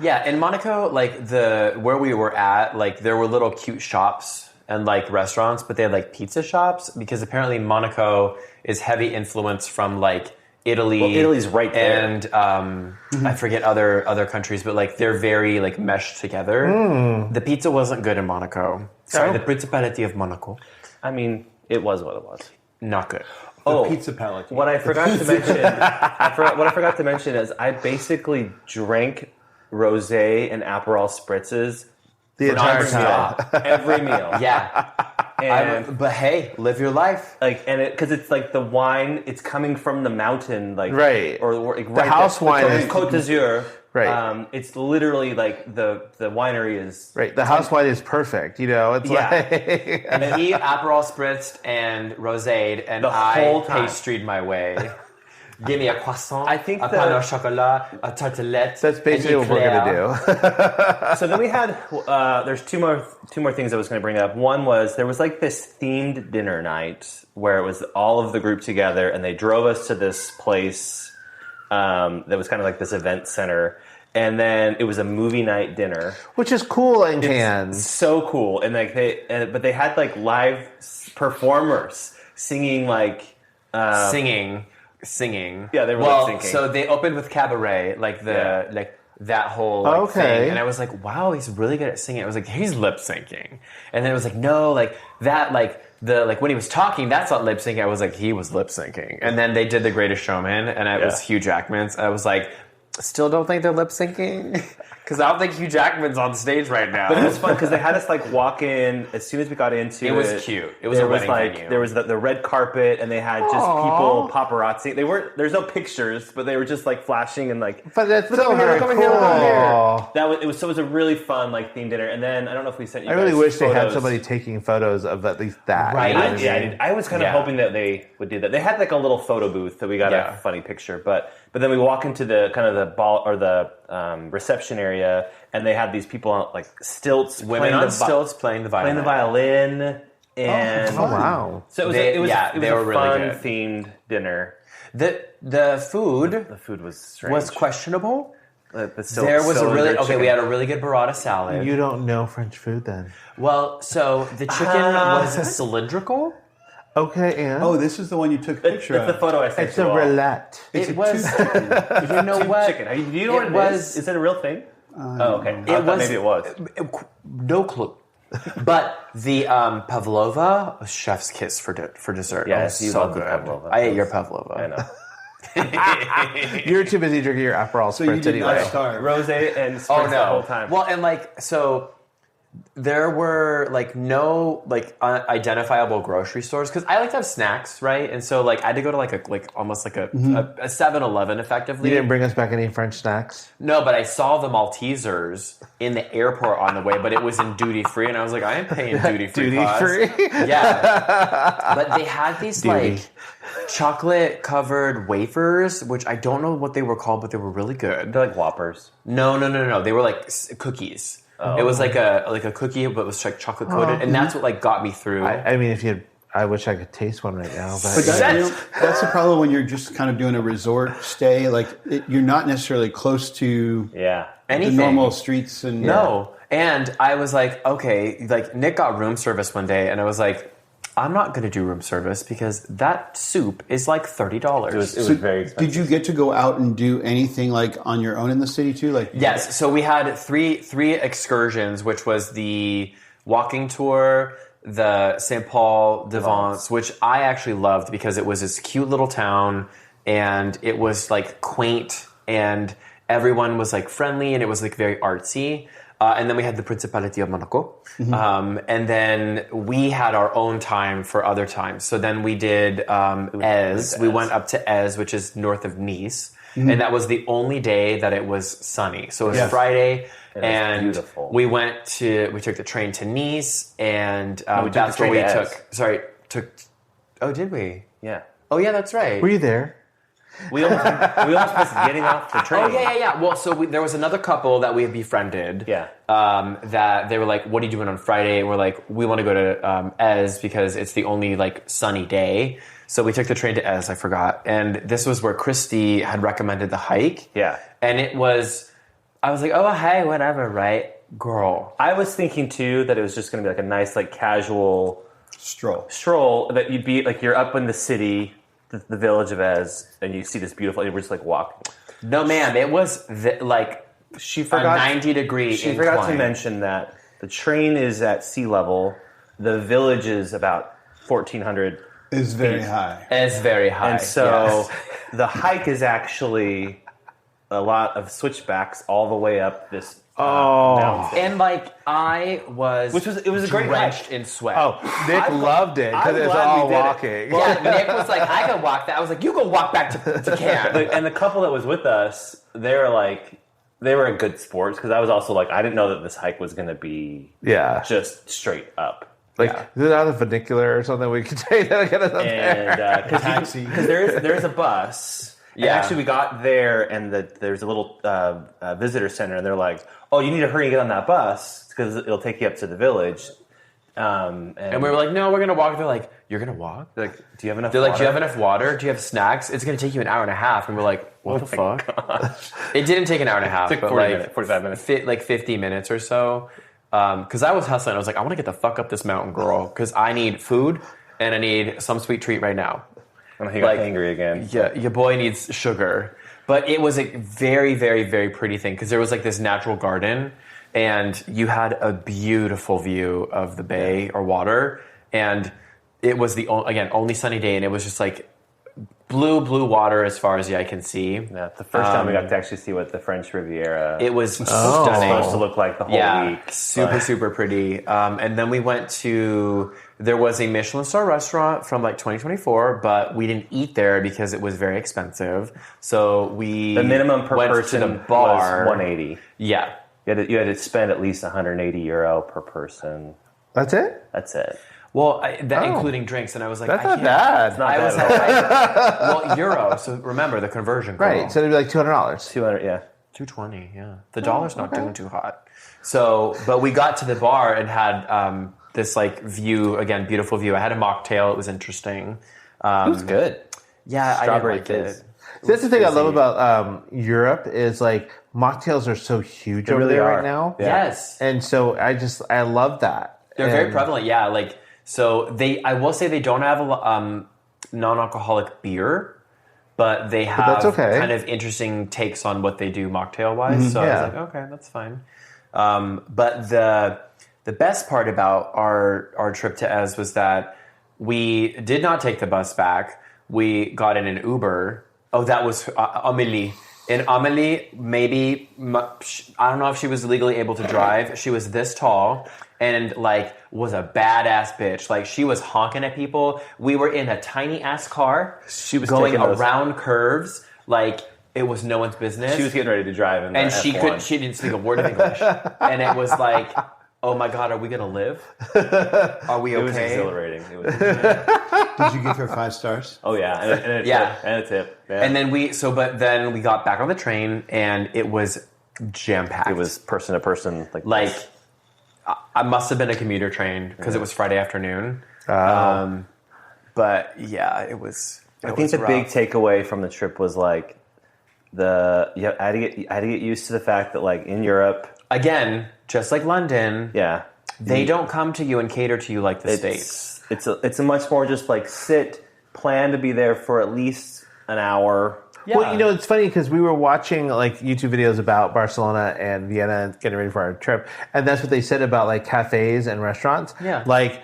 Speaker 4: Yeah, in Monaco, like where we were at, like there were little cute shops and like restaurants, but they had like pizza shops because apparently Monaco is heavy influence from like Italy.
Speaker 5: Well, Italy's right there.
Speaker 4: And I forget other countries, but like they're very like meshed together. The pizza wasn't good in Monaco. Sorry, the Principality of Monaco.
Speaker 5: I mean, it was what it was.
Speaker 4: Not good.
Speaker 6: Pizza palate.
Speaker 5: What I forgot to mention. What I forgot to mention is I basically drank rosé and Aperol spritzes
Speaker 3: The entire time.
Speaker 4: Stop.
Speaker 5: every meal.
Speaker 4: Yeah. But hey, live your life.
Speaker 5: Like, and because it's like the wine, it's coming from the mountain, like
Speaker 3: Right.
Speaker 5: or like
Speaker 3: The
Speaker 5: right
Speaker 3: house
Speaker 5: there.
Speaker 3: wine
Speaker 5: Côte-
Speaker 3: is-
Speaker 5: Côte d'Azur.
Speaker 3: Right.
Speaker 5: It's literally like the winery is
Speaker 3: Right. The house wine is perfect. You know, it's
Speaker 5: Yeah.
Speaker 3: like
Speaker 4: And he Aperol spritzed and roséed, and
Speaker 5: The whole
Speaker 4: I
Speaker 5: time.
Speaker 4: pastryed my way. Give me a croissant,
Speaker 5: I think
Speaker 4: a pain au chocolat, a tartelette.
Speaker 3: that's basically
Speaker 4: an
Speaker 3: what we're
Speaker 4: eclair.
Speaker 3: gonna do.
Speaker 5: So then we had there's two more things I was going to bring up. One was there was like this themed dinner night where it was all of the group together, and they drove us to this place that was kind of like this event center, and then it was a movie night dinner.
Speaker 3: Which is cool in Cannes.
Speaker 5: So cool, and like but they had like live performers singing like.
Speaker 4: Singing.
Speaker 5: Yeah, they were
Speaker 4: well,
Speaker 5: lip-syncing.
Speaker 4: so they opened with cabaret, like that whole
Speaker 3: Okay.
Speaker 4: thing, and I was like, wow, he's really good at singing. I was like, he's lip syncing, and then it was like, no, like that, like the like when he was talking, that's not lip syncing. I was like, he was lip syncing, and then they did The Greatest Showman, and it was Hugh Jackman's. I was like, still don't think they're lip syncing. Because I don't think Hugh Jackman's on stage right now.
Speaker 5: But it was fun because they had us like walk in as soon as we got into it.
Speaker 4: It was cute. It was a wedding venue.
Speaker 5: There was the red carpet, and they had just people paparazzi. They weren't. There's no pictures, but they were just like flashing and like.
Speaker 3: But that's
Speaker 5: Look
Speaker 3: still
Speaker 5: over here,
Speaker 3: very
Speaker 5: look over
Speaker 3: cool.
Speaker 5: here, look over here. That was it. Was so it was a really fun like themed dinner. And then I don't know if we sent you.
Speaker 3: I really
Speaker 5: guys
Speaker 3: wish they had
Speaker 5: photos.
Speaker 3: somebody taking photos of at least that.
Speaker 4: Right.
Speaker 3: You know what I mean?
Speaker 5: I was kind of hoping that they would do that. They had like a little photo booth that we got a funny picture, but then we walk into the kind of the ball or the reception area, and they had these people on like stilts,
Speaker 4: women on stilts playing the violin.
Speaker 5: And
Speaker 3: Oh wow.
Speaker 5: so it was
Speaker 4: they were
Speaker 5: a
Speaker 4: really
Speaker 5: fun
Speaker 4: good.
Speaker 5: themed dinner.
Speaker 4: The food
Speaker 5: The food was strange.
Speaker 4: was questionable.
Speaker 5: The
Speaker 4: There was a really
Speaker 5: chicken.
Speaker 4: we had a really good burrata salad.
Speaker 3: You don't know French food then.
Speaker 4: Well, so the chicken was cylindrical.
Speaker 3: Okay, and
Speaker 6: Oh, this is the one you took a
Speaker 5: That's
Speaker 6: picture
Speaker 5: the
Speaker 6: of.
Speaker 5: photo I sent
Speaker 3: it's
Speaker 5: you
Speaker 3: a
Speaker 5: all.
Speaker 3: roulette.
Speaker 4: It was, you know what?
Speaker 5: Chicken. Do you know what it
Speaker 4: was.
Speaker 5: is? Is it a real thing? Oh, okay. I
Speaker 4: It
Speaker 5: thought
Speaker 4: was
Speaker 5: maybe it was.
Speaker 4: No clue. But the pavlova, a chef's kiss for dessert.
Speaker 5: Yes,
Speaker 4: it was
Speaker 5: you
Speaker 4: so
Speaker 5: love the
Speaker 4: good.
Speaker 5: pavlova.
Speaker 4: I ate your pavlova.
Speaker 5: I know.
Speaker 3: You're too busy drinking your Aperol
Speaker 6: So you
Speaker 3: spritz
Speaker 6: did
Speaker 3: anyway.
Speaker 6: not starve.
Speaker 5: Rose and spritz
Speaker 4: Oh no!
Speaker 5: the whole time.
Speaker 4: Well, and like so, there were like no like identifiable grocery stores because I like to have snacks, right? And so like I had to go to like almost like a 7-Eleven effectively.
Speaker 3: You didn't bring us back any French snacks?
Speaker 4: No, but I saw the Maltesers in the airport on the way, but it was in duty free, and I was like, I am paying duty free.
Speaker 3: Duty free?
Speaker 4: Yeah. But they had these
Speaker 3: Duty.
Speaker 4: like chocolate covered wafers, which I don't know what they were called, but they were really good.
Speaker 5: They're like Whoppers.
Speaker 4: No. They were like cookies. It was like a cookie, but it was like chocolate coated, and that's what like got me through.
Speaker 3: I mean, if you had, I wish I could taste one right now. But
Speaker 6: But that's the problem when you're just kind of doing a resort stay. Like you're not necessarily close to
Speaker 5: Yeah.
Speaker 6: the
Speaker 4: Anything.
Speaker 6: normal streets and
Speaker 4: No. And I was like, okay, like Nick got room service one day, and I was like, I'm not going to do room service because that soup is like $30.
Speaker 5: It was
Speaker 6: So
Speaker 5: very expensive.
Speaker 6: did you get to go out and do anything like on your own in the city too? Like
Speaker 4: Yes. So we had three excursions, which was the walking tour, the St. Paul de Vence, which I actually loved because it was this cute little town and it was like quaint and everyone was like friendly and it was like very artsy. And then we had the Principality of Monaco. And then we had our own time for other times. So then we did Ez. We went up to Ez, which is north of Nice. And that was the only day that it was sunny. So it was Friday. And
Speaker 5: beautiful.
Speaker 4: we took the train to Nice. And
Speaker 5: took
Speaker 4: that's
Speaker 5: the
Speaker 4: where
Speaker 5: train
Speaker 4: we
Speaker 5: to Ez.
Speaker 4: oh, did we?
Speaker 5: Yeah.
Speaker 4: Oh, yeah, that's right.
Speaker 3: were you there?
Speaker 5: We almost missed getting off the train.
Speaker 4: Oh, yeah. Well, so there was another couple that we had befriended.
Speaker 5: Yeah.
Speaker 4: That they were like, what are you doing on Friday? And we're like, we want to go to Ez because it's the only like sunny day. So we took the train to Ez, I forgot. And this was where Christy had recommended the hike.
Speaker 5: Yeah.
Speaker 4: And I was like, oh, hey, whatever, right? Girl.
Speaker 5: I was thinking too that it was just going to be like a nice like casual
Speaker 6: stroll.
Speaker 5: stroll that you'd be like you're up in the city the village of Ez, and you see this beautiful. And we're just like walking.
Speaker 4: No, ma'am. It was
Speaker 5: She
Speaker 4: a
Speaker 5: forgot
Speaker 4: 90-degree
Speaker 5: She forgot to
Speaker 4: incline.
Speaker 5: mention that the train is at sea level. The village is about 1,400.
Speaker 6: Is very high.
Speaker 4: It's very high.
Speaker 5: And so
Speaker 4: yes.
Speaker 5: the hike is actually a lot of switchbacks all the way up this mountain.
Speaker 4: And like I was,
Speaker 5: It was a great
Speaker 4: drenched
Speaker 5: hike.
Speaker 4: in sweat.
Speaker 3: Oh, Nick loved it because
Speaker 5: I'm
Speaker 3: it's
Speaker 5: glad we
Speaker 3: all
Speaker 5: did it.
Speaker 3: walking.
Speaker 4: Yeah, Nick was like, I can walk that. I was like, you go walk back to camp.
Speaker 5: And the couple that was with us, they were in good sports because I was also like, I didn't know that this hike was going to be
Speaker 3: Yeah.
Speaker 5: just straight up.
Speaker 3: Like, is it not a funicular or something we could take that get us up there?
Speaker 5: And because there's a bus. And
Speaker 4: Yeah.
Speaker 5: actually, we got there, and there's a little visitor center, and they're like, "Oh, you need to hurry and get on that bus because it'll take you up to the village." And
Speaker 4: we were like, no, we're gonna walk. They're like, you're gonna walk?
Speaker 5: "Do you have enough?"
Speaker 4: They're like, do you have
Speaker 5: water?"
Speaker 4: enough water? Do you have snacks? It's gonna take you an hour and a half. And we're like, what the fuck? It didn't take an hour and a half,
Speaker 5: It took
Speaker 4: but
Speaker 5: 40
Speaker 4: like
Speaker 5: minutes, 45 minutes.
Speaker 4: like 50 minutes or so. Because I was hustling. I was like, I want to get the fuck up this mountain, girl. Because I need food and I need some sweet treat right now.
Speaker 5: And he got angry again.
Speaker 4: Yeah, your boy needs sugar. But it was a very, very, very pretty thing because there was like this natural garden and you had a beautiful view of the bay or water. And it was only sunny day and it was just like blue water as far as the eye can see.
Speaker 5: Yeah, the first time we got to actually see what the French Riviera
Speaker 4: It was
Speaker 5: was
Speaker 4: stunning.
Speaker 5: supposed to look like the whole week.
Speaker 4: Super pretty. And then we went to, there was a Michelin star restaurant from like 2024, but we didn't eat there because it was very expensive. So
Speaker 5: The minimum per
Speaker 4: went
Speaker 5: person
Speaker 4: to the bar.
Speaker 5: was 180.
Speaker 4: Yeah.
Speaker 5: You had to spend at least 180 euro per person.
Speaker 3: That's it?
Speaker 5: That's it.
Speaker 4: Well, including drinks, and I was like,
Speaker 3: That's
Speaker 4: I
Speaker 3: not
Speaker 4: can't.
Speaker 3: bad.
Speaker 5: It's not
Speaker 4: I
Speaker 5: bad
Speaker 4: was
Speaker 5: at all.
Speaker 4: like, well, euro. So remember the conversion. Girl.
Speaker 3: Right. So it'd be like $200.
Speaker 5: 200, yeah.
Speaker 4: 220. Yeah, the dollar's not doing too hot. So, but we got to the bar and had this like view again, beautiful view. I had a mocktail. It was interesting.
Speaker 5: It was good.
Speaker 4: Yeah,
Speaker 5: Strawberry
Speaker 4: I didn't like
Speaker 5: fizz.
Speaker 4: it.
Speaker 3: That's the thing I love about Europe is like mocktails are so huge over
Speaker 5: really
Speaker 3: there
Speaker 5: are.
Speaker 3: right now.
Speaker 5: Yeah.
Speaker 4: Yes,
Speaker 3: And so I love that.
Speaker 4: they're very
Speaker 3: And-
Speaker 4: prevalent. Yeah, like so I will say they don't have a non-alcoholic beer, but they have
Speaker 3: that's okay.
Speaker 4: kind of interesting takes on what they do mocktail wise. So I
Speaker 3: yeah.
Speaker 4: was like, okay, that's fine. But the best part about our trip to Ez was that we did not take the bus back. We got in an Uber. Oh, that was Amélie. And Amélie, maybe, I don't know if she was legally able to drive. She was this tall and, like, was a badass bitch. Like, she was honking at people. We were in a tiny-ass car.
Speaker 5: She was
Speaker 4: going
Speaker 5: taking those-
Speaker 4: around curves. Like, it was no one's business.
Speaker 5: She was getting ready to drive in the
Speaker 4: and
Speaker 5: F1.
Speaker 4: she didn't speak a word of English. And it was like, oh my God, are we going to live? Are we okay?
Speaker 5: It was exhilarating. It was
Speaker 6: Did you give her 5 stars?
Speaker 5: Oh, yeah. And a
Speaker 4: Yeah.
Speaker 5: tip. And a tip. Yeah.
Speaker 4: And then but then we got back on the train and it was jam-packed.
Speaker 5: It was person to person.
Speaker 4: like, I must have been a commuter train because it was Friday afternoon. But yeah, it was.
Speaker 5: I think the big takeaway from the trip was like I had to get used to the fact that like in Europe,
Speaker 4: again, just like London,
Speaker 5: yeah,
Speaker 4: they don't come to you and cater to you like the States.
Speaker 5: It's a much more just like plan to be there for at least an hour.
Speaker 4: Yeah.
Speaker 3: Well, you know, it's funny because we were watching like YouTube videos about Barcelona and Vienna and getting ready for our trip, and that's what they said about like cafes and restaurants.
Speaker 4: Yeah.
Speaker 3: Like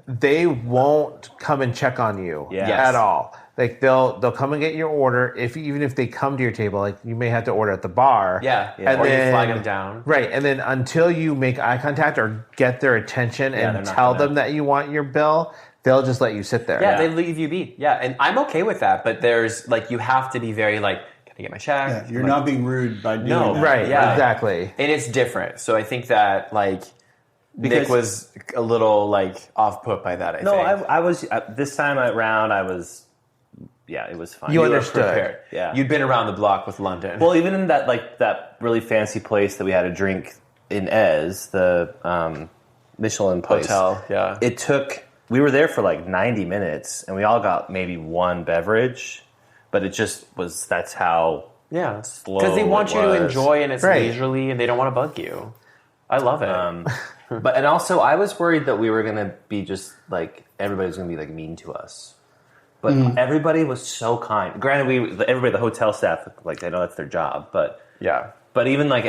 Speaker 3: they won't come and check on you
Speaker 5: Yes.
Speaker 3: at all. Like they'll come and get your order even if they come to your table. Like you may have to order at the bar.
Speaker 4: Yeah.
Speaker 3: And
Speaker 4: Or you
Speaker 3: then,
Speaker 4: flag them down.
Speaker 3: Right, and then until you make eye contact or get their attention
Speaker 5: they're
Speaker 3: and
Speaker 5: not
Speaker 3: tell
Speaker 5: gonna-
Speaker 3: them that you want your bill, they'll just let you sit there.
Speaker 4: Yeah, they leave you be. Yeah, and I'm okay with that. But there's like you have to be very like, can I get my check?
Speaker 6: Yeah, you're
Speaker 4: Like,
Speaker 6: not being rude by doing
Speaker 4: No,
Speaker 6: that.
Speaker 3: Right,
Speaker 4: Yeah.
Speaker 3: exactly.
Speaker 4: and it's different. So I think that like Nick
Speaker 5: Because-
Speaker 4: was a little like off put by that. I
Speaker 5: No,
Speaker 4: think.
Speaker 5: I was this time around. I was, yeah, it was fine.
Speaker 3: You
Speaker 4: were
Speaker 3: understood.
Speaker 4: prepared.
Speaker 5: Yeah.
Speaker 4: You'd been around the block with London.
Speaker 5: Well, even in that really fancy place that we had a drink in Ez, the Michelin place,
Speaker 4: Hotel, yeah.
Speaker 5: We were there for like 90 minutes, and we all got maybe one beverage, but it just was. That's how.
Speaker 4: yeah,
Speaker 5: slow
Speaker 4: because they want
Speaker 5: it
Speaker 4: you to
Speaker 5: was.
Speaker 4: enjoy and it's
Speaker 3: Right.
Speaker 4: leisurely and they don't want to bug you. I love it.
Speaker 5: And also I was worried that we were gonna be just like everybody's gonna be like mean to us. but everybody was so kind. Granted, everybody, the hotel staff, like I know that's their job, but
Speaker 4: Yeah.
Speaker 5: But even like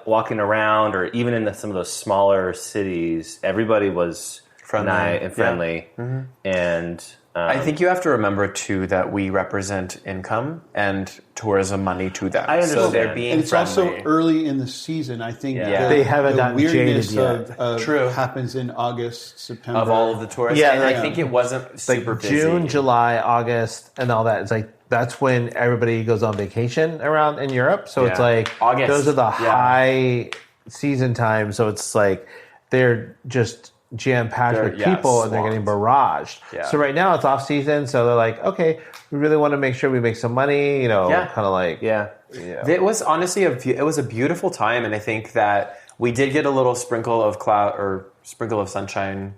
Speaker 5: walking around, or even in some of those smaller cities, everybody was
Speaker 4: Friendly.
Speaker 5: and friendly.
Speaker 4: Yeah.
Speaker 5: And
Speaker 4: I think you have to remember too that we represent income and tourism money to them.
Speaker 5: I understand.
Speaker 4: So they're being
Speaker 6: And it's
Speaker 4: friendly.
Speaker 6: also early in the season. I think
Speaker 5: Yeah.
Speaker 3: They haven't
Speaker 6: the
Speaker 3: gotten
Speaker 6: weirdness
Speaker 3: jaded yet.
Speaker 6: of
Speaker 4: True.
Speaker 6: happens in August, September.
Speaker 4: of all of the tourists.
Speaker 3: Yeah,
Speaker 4: and
Speaker 3: like-
Speaker 4: I think it wasn't super busy.
Speaker 3: June, July, August, and all that. It's like that's when everybody goes on vacation around in Europe. So it's
Speaker 4: Yeah.
Speaker 3: like
Speaker 4: August,
Speaker 3: those are the
Speaker 4: yeah.
Speaker 3: high season times. So it's like they're just jam packed
Speaker 4: They're-
Speaker 3: with
Speaker 4: yeah,
Speaker 3: people and they're
Speaker 4: swamped.
Speaker 3: getting barraged.
Speaker 4: Yeah.
Speaker 3: So right now it's off season. So they're like, okay, we really want to make sure we make some money. You know,
Speaker 4: Yeah.
Speaker 3: kind of like
Speaker 5: yeah,
Speaker 4: It was honestly it was a beautiful time, and I think that we did get a little sprinkle of cloud or sprinkle of sunshine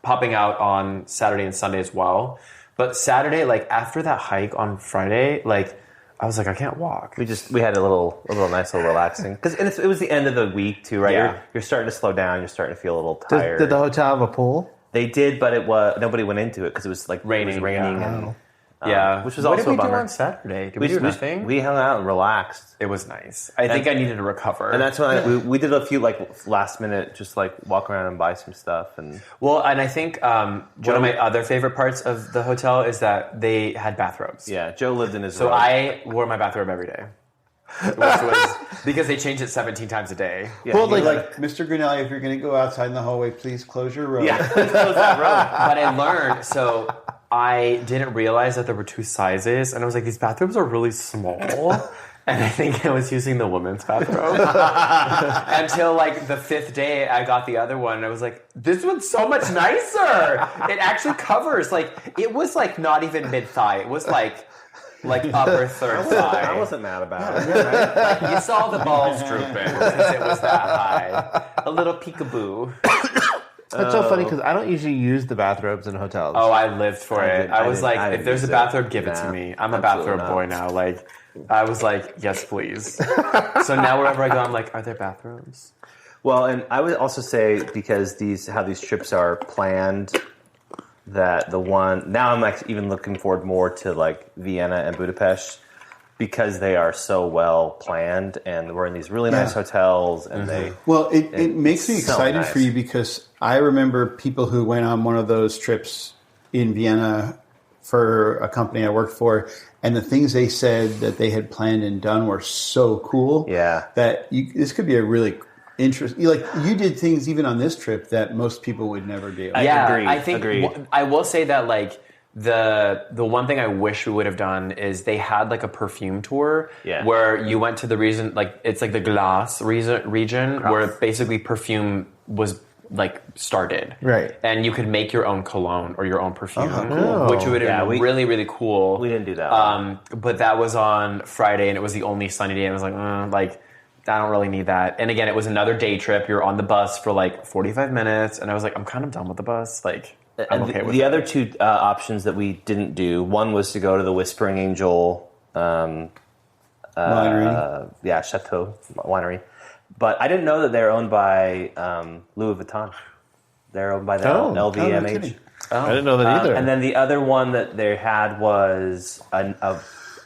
Speaker 4: popping out on Saturday and Sunday as well. But Saturday, like after that hike on Friday, like I was like, I can't walk.
Speaker 5: we had a little nice little relaxing because it was the end of the week too, right?
Speaker 4: Yeah.
Speaker 5: You're starting to slow down. You're starting to feel a little
Speaker 3: Did,
Speaker 5: tired.
Speaker 3: did the hotel have a pool?
Speaker 5: They did, but nobody went into it because it was like
Speaker 4: Raining,
Speaker 5: It was raining,
Speaker 4: yeah.
Speaker 5: and
Speaker 4: Yeah,
Speaker 5: which was
Speaker 4: what
Speaker 5: also
Speaker 4: did we
Speaker 5: a bummer.
Speaker 4: do on Saturday? Did we do nothing?
Speaker 5: We hung out and relaxed.
Speaker 4: It was nice. I think I needed to recover.
Speaker 5: And that's when we did a few like last minute, just like walk around and buy some stuff. And
Speaker 4: well, and I think one of my other favorite parts of the hotel is that they had bathrobes.
Speaker 5: yeah, Joe lived in his
Speaker 4: So
Speaker 5: robe.
Speaker 4: I wore my bathrobe every day, which was because they changed it 17 times a day.
Speaker 5: yeah,
Speaker 3: Well,
Speaker 5: he-
Speaker 6: Like, Mr. Grinelli, if you're going to go outside in the hallway, please close your robe.
Speaker 5: yeah, close that road.
Speaker 4: But I learned, so I didn't realize that there were two sizes, and I was like, these bathrobes are really small. And I think I was using the women's bathrobe. Until like the 5th day, I got the other one, and I was like, this one's so much nicer. It actually covers, like, it was like not even mid-thigh. It was like upper third thigh.
Speaker 5: I wasn't mad about it.
Speaker 4: Like, you saw the balls drooping because it was that high. A little peekaboo.
Speaker 3: That's so funny because I don't usually use the bathrobes in hotels.
Speaker 4: Oh, I lived for it.
Speaker 5: didn't-
Speaker 4: I
Speaker 5: I
Speaker 4: was
Speaker 5: didn't-
Speaker 4: like,
Speaker 5: I
Speaker 4: if
Speaker 5: didn't
Speaker 4: there's a
Speaker 5: use it.
Speaker 4: bathrobe, give it to
Speaker 5: Nah,
Speaker 4: me. I'm a
Speaker 5: absolutely
Speaker 4: bathrobe
Speaker 5: not.
Speaker 4: boy now. Like, I was like, yes, please. So now wherever I go, I'm like, are there bathrobes?
Speaker 5: Well, and I would also say because how these trips are planned, that now I'm actually even looking forward more to like Vienna and Budapest because they are so well planned and we're in these really nice hotels and they.
Speaker 6: Well, it makes me
Speaker 5: it's so
Speaker 6: excited
Speaker 5: nice.
Speaker 6: for you because I remember people who went on one of those trips in Vienna for a company I worked for, and the things they said that they had planned and done were so cool.
Speaker 5: Yeah.
Speaker 6: That this could be a really interesting. Like you did things even on this trip that most people would never do.
Speaker 5: agree,
Speaker 4: I think
Speaker 5: agreed.
Speaker 4: I will say that like the one thing I wish we would have done is they had like a perfume tour
Speaker 5: Yeah.
Speaker 4: where you went to the region, like it's like the Glace region where basically perfume was like started,
Speaker 3: Right.
Speaker 4: And you could make your own cologne or your own perfume,
Speaker 3: cool.
Speaker 4: which would have been really, really cool.
Speaker 5: We didn't do that.
Speaker 4: But that was on Friday, and it was the only sunny day. And I was like, I don't really need that. And again, it was another day trip. You're on the bus for like 45 minutes, and I was like, I'm kind of done with the bus. Like, I'm okay with
Speaker 5: the
Speaker 4: it.
Speaker 5: other two options that we didn't do. One was to go to the Whispering Angel
Speaker 6: Winery.
Speaker 5: Chateau Winery. But I didn't know that they're owned by Louis Vuitton. They're owned by the
Speaker 3: Oh.
Speaker 5: LVMH.
Speaker 6: no kidding.
Speaker 3: I didn't know that either.
Speaker 5: And then the other one that they had was an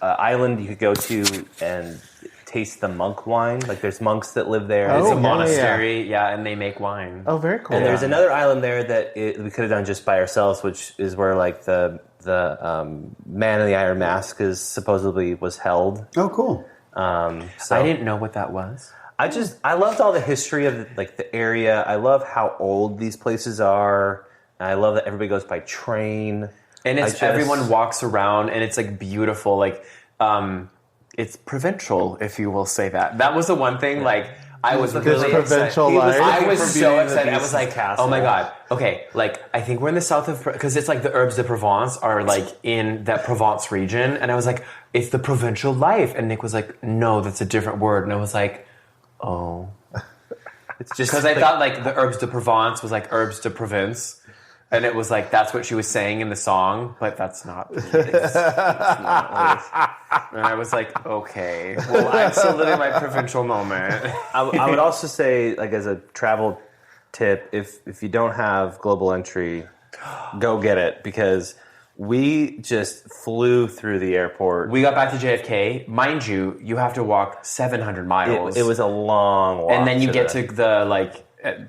Speaker 5: island you could go to and taste the monk wine. Like there's monks that live there.
Speaker 3: Oh,
Speaker 4: It's a
Speaker 3: yeah,
Speaker 4: monastery, and they make wine.
Speaker 3: Oh, very cool.
Speaker 5: And there's another island there that we could have done just by ourselves, which is where like the Man in the Iron Mask supposedly was held.
Speaker 6: Oh, cool.
Speaker 5: So
Speaker 4: I didn't know what that was.
Speaker 5: I loved all the history of the area. I love how old these places are. And I love that everybody goes by train.
Speaker 4: And everyone walks around, and it's like beautiful. Like, it's provincial, if you will say that. That was the one thing. Like, I was really
Speaker 3: provincial
Speaker 4: excited.
Speaker 3: life.
Speaker 4: I was
Speaker 5: for
Speaker 4: so
Speaker 5: Beauty and the
Speaker 4: excited. I
Speaker 5: Beast
Speaker 4: was like,
Speaker 5: castle.
Speaker 4: oh my god. Okay, like I think we're in the south of because it's like the Herbes de Provence are like in that Provence region, and I was like, it's the provincial life, and Nick was like, no, that's a different word, and I was like, oh,
Speaker 5: It's just
Speaker 4: because I thought like the Herbes de Provence was like Herbes de Provence. And it was like, that's what she was saying in the song, but that's not. It's not what it is. And I was like, okay. Well, I'm still living my provincial moment.
Speaker 5: I would also say, like as a travel tip, if you don't have global entry, go get it because We just flew through the airport.
Speaker 4: We got back to JFK. Mind you, you have to walk 700 miles.
Speaker 5: It was a long walk.
Speaker 4: And then you get to the like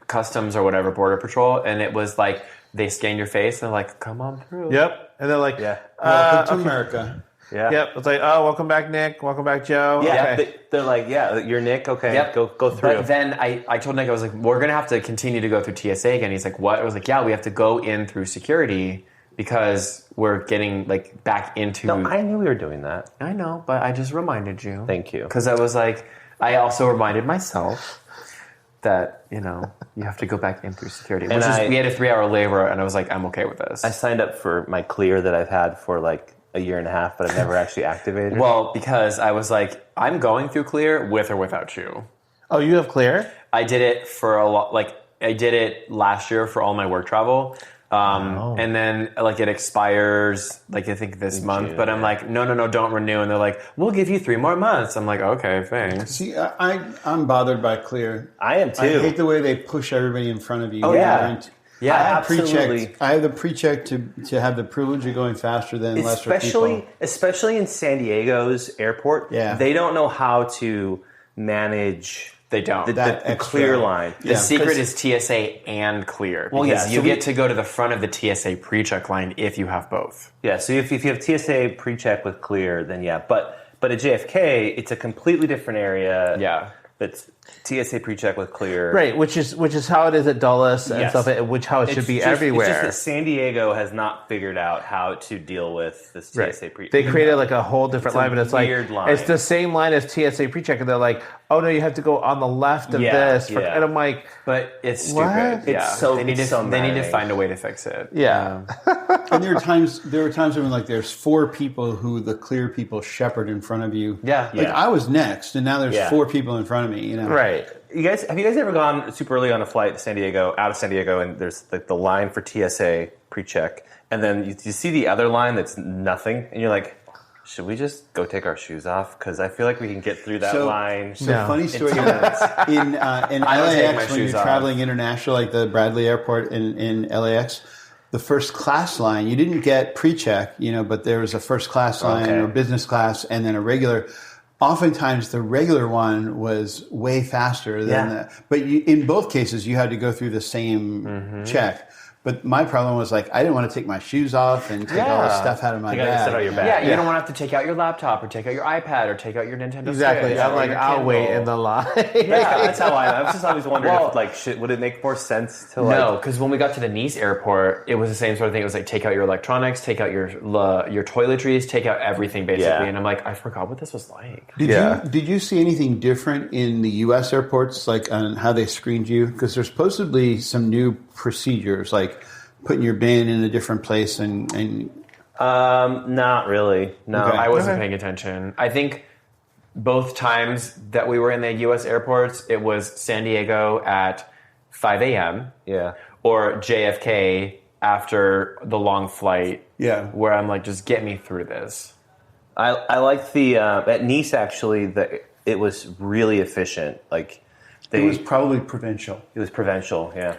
Speaker 4: customs or whatever, border patrol, and it was like they scan your face and they're like, come on through.
Speaker 3: Yep. And they're like,
Speaker 6: Welcome to America.
Speaker 5: Yeah.
Speaker 3: Yep. It's like, oh, welcome back, Nick. Welcome back, Joe.
Speaker 5: Yeah.
Speaker 3: Okay.
Speaker 5: They're like, yeah, you're Nick. Okay.
Speaker 4: Yep.
Speaker 5: Go through.
Speaker 4: But then I told Nick, I was like, we're going to have to continue to go through TSA again. He's like, what? I was like, yeah, we have to go in through security because we're getting like back into...
Speaker 5: No, I knew we were doing that.
Speaker 4: I know, but I just reminded you.
Speaker 5: Thank you.
Speaker 4: Because I was like, I also reminded myself that, you know, you have to go back in through security. We had a 3-hour layover, and I was like, I'm okay with this.
Speaker 5: I signed up for my clear that I've had for like a year and a half, but I've never actually activated.
Speaker 4: Well, because I was like, I'm going through clear with or without you.
Speaker 3: Oh, you have clear?
Speaker 4: I did it for a lot, like, I did it last year for all my work travel. And then like it expires like I think this month,
Speaker 5: June,
Speaker 4: but I'm like, no, don't renew. And they're like, we'll give you 3 more months. I'm like, okay, thanks.
Speaker 6: See, I'm bothered by Clear.
Speaker 5: I am too.
Speaker 6: I hate the way they push everybody in front of you.
Speaker 5: Oh, yeah.
Speaker 4: Yeah,
Speaker 6: I have
Speaker 5: absolutely.
Speaker 6: pre-checked. I have the pre-check to have the privilege of going faster than lesser people.
Speaker 5: Especially in San Diego's airport.
Speaker 6: Yeah.
Speaker 5: They don't know how to manage
Speaker 4: They don't.
Speaker 5: the clear line.
Speaker 4: The secret is TSA and clear.
Speaker 5: Well,
Speaker 4: Because
Speaker 5: yeah,
Speaker 4: you get to go to the front of the TSA pre-check line if you have both.
Speaker 5: Yeah, so if you have TSA pre-check with clear, then yeah. But at JFK, it's a completely different area.
Speaker 4: Yeah.
Speaker 5: That's TSA pre-check with clear.
Speaker 3: Right, which is how it is at Dulles and
Speaker 5: Yes.
Speaker 3: stuff, which how it should be everywhere.
Speaker 5: It's just that San Diego has not figured out how to deal with this TSA pre-check.
Speaker 3: They created like a whole different line, but it's like
Speaker 5: weird line.
Speaker 3: it's the same line as TSA pre-check, and they're like, "Oh no, you have to go on the left of this."
Speaker 5: yeah.
Speaker 3: And I'm like,
Speaker 4: But it's stupid.
Speaker 3: What?
Speaker 4: Yeah.
Speaker 5: It's so-
Speaker 4: they need
Speaker 5: it's
Speaker 4: to
Speaker 5: so
Speaker 4: they need to
Speaker 5: maddening.
Speaker 4: find a way to fix it.
Speaker 3: yeah,
Speaker 6: And there were times when like there's 4 people who the clear people shepherd in front of you.
Speaker 4: Yeah.
Speaker 6: Like
Speaker 5: Yeah.
Speaker 6: I was next, and now there's
Speaker 5: Yeah.
Speaker 6: 4 people in front of me. You know.
Speaker 3: right.
Speaker 5: Have you guys ever gone super early on a flight to San Diego, out of San Diego, and there's like the line for TSA pre-check, and then you see the other line that's nothing, and you're like, should we just go take our shoes off? Because I feel like we can get through that line.
Speaker 6: So
Speaker 3: No.
Speaker 6: funny story. In
Speaker 4: I don't take my
Speaker 6: LAX, when
Speaker 4: shoes
Speaker 6: you're
Speaker 4: off.
Speaker 6: traveling international, like the Bradley Airport in LAX, the first class line, you didn't get pre-check, but there was a first class line
Speaker 5: Okay.
Speaker 6: or business class, and then a regular. Oftentimes, the regular one was way faster than
Speaker 5: Yeah.
Speaker 6: but in both cases, you had to go through the same check. But my problem was like I didn't want to take my shoes off and take all the stuff out of my
Speaker 5: Take all your
Speaker 6: bag.
Speaker 5: stuff out of your bag.
Speaker 4: Yeah, you don't want to have to take out your laptop or take out your iPad or take out your Nintendo
Speaker 3: Exactly.
Speaker 4: Switch.
Speaker 3: I'm
Speaker 4: or
Speaker 3: like,
Speaker 4: your
Speaker 3: I'll wait
Speaker 4: Kindle.
Speaker 3: in the line.
Speaker 5: Yeah, that's how I was just always wondering
Speaker 4: Well-
Speaker 5: if like would it make more sense to like
Speaker 4: No, because when we got to the Nice airport, it was the same sort of thing. It was like take out your electronics, take out your toiletries, take out everything basically.
Speaker 5: Yeah.
Speaker 4: And I'm like, I forgot what this was like.
Speaker 6: Did you see anything different in the U.S. airports, like on how they screened you? Because there's supposedly some new procedures, like putting your bin in a different place and
Speaker 5: not really. No.
Speaker 6: Okay.
Speaker 4: I wasn't paying attention. I think both times that we were in the U.S. airports, it was San Diego at 5 a.m.
Speaker 5: Yeah.
Speaker 4: or JFK after the long flight.
Speaker 6: Yeah.
Speaker 4: Where I'm like, just get me through this.
Speaker 5: I like the at Nice actually it was really efficient. Like
Speaker 6: it was probably provincial.
Speaker 5: It was provincial, yeah.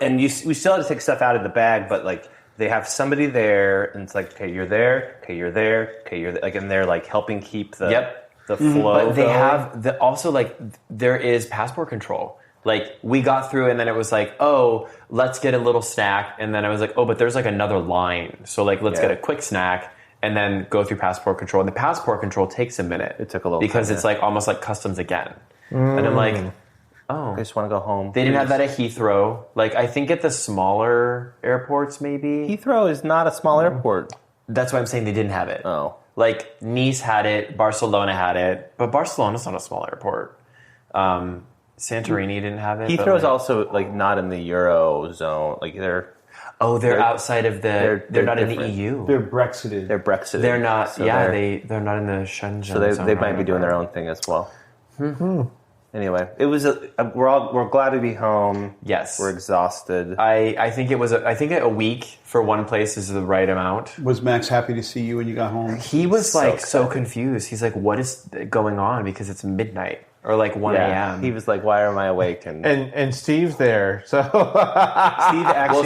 Speaker 5: And we still had to take stuff out of the bag, but like they have somebody there, and it's like, okay, you're there, okay, you're there, okay, you're there. Like, and they're like helping keep the the flow.
Speaker 4: But they
Speaker 5: going.
Speaker 4: have also like there is passport control. Like we got through, and then it was like, oh, let's get a little snack, and then I was like, oh, but there's like another line, so like let's get a quick snack. And then go through passport control. And the passport control takes a minute.
Speaker 5: It took a little
Speaker 4: because
Speaker 5: time,
Speaker 4: it's like almost like customs again. And I'm like, oh,
Speaker 5: I just want to go home.
Speaker 4: they didn't have that at Heathrow. Like I think at the smaller airports, maybe.
Speaker 5: Heathrow is not a small airport.
Speaker 4: That's why I'm saying they didn't have it.
Speaker 5: Oh.
Speaker 4: Like Nice had it, Barcelona had it, but Barcelona's not a small airport. Santorini didn't have it. but,
Speaker 5: Heathrow is
Speaker 4: like-
Speaker 5: also like not in the Eurozone. Like they're
Speaker 4: outside of the. They're not in the
Speaker 5: different.
Speaker 4: EU.
Speaker 6: They're Brexited.
Speaker 5: They're Brexit.
Speaker 4: They're not.
Speaker 5: So
Speaker 4: yeah,
Speaker 5: they're-
Speaker 4: they're not in the Shenzhen.
Speaker 5: So they
Speaker 4: zone or
Speaker 5: might be doing their
Speaker 4: whatever.
Speaker 5: own thing as well. Anyway, it was we're glad to be home.
Speaker 4: Yes.
Speaker 5: We're exhausted.
Speaker 4: I think it was. I think a week for one place is the right amount.
Speaker 6: Was Max happy to see you when you got home?
Speaker 4: He was
Speaker 5: So
Speaker 4: like so
Speaker 5: excited.
Speaker 4: confused. He's like, "What is going on?" Because it's midnight or like 1 a.m.
Speaker 5: He was like, "Why am I awake?"
Speaker 3: And Steve's there, so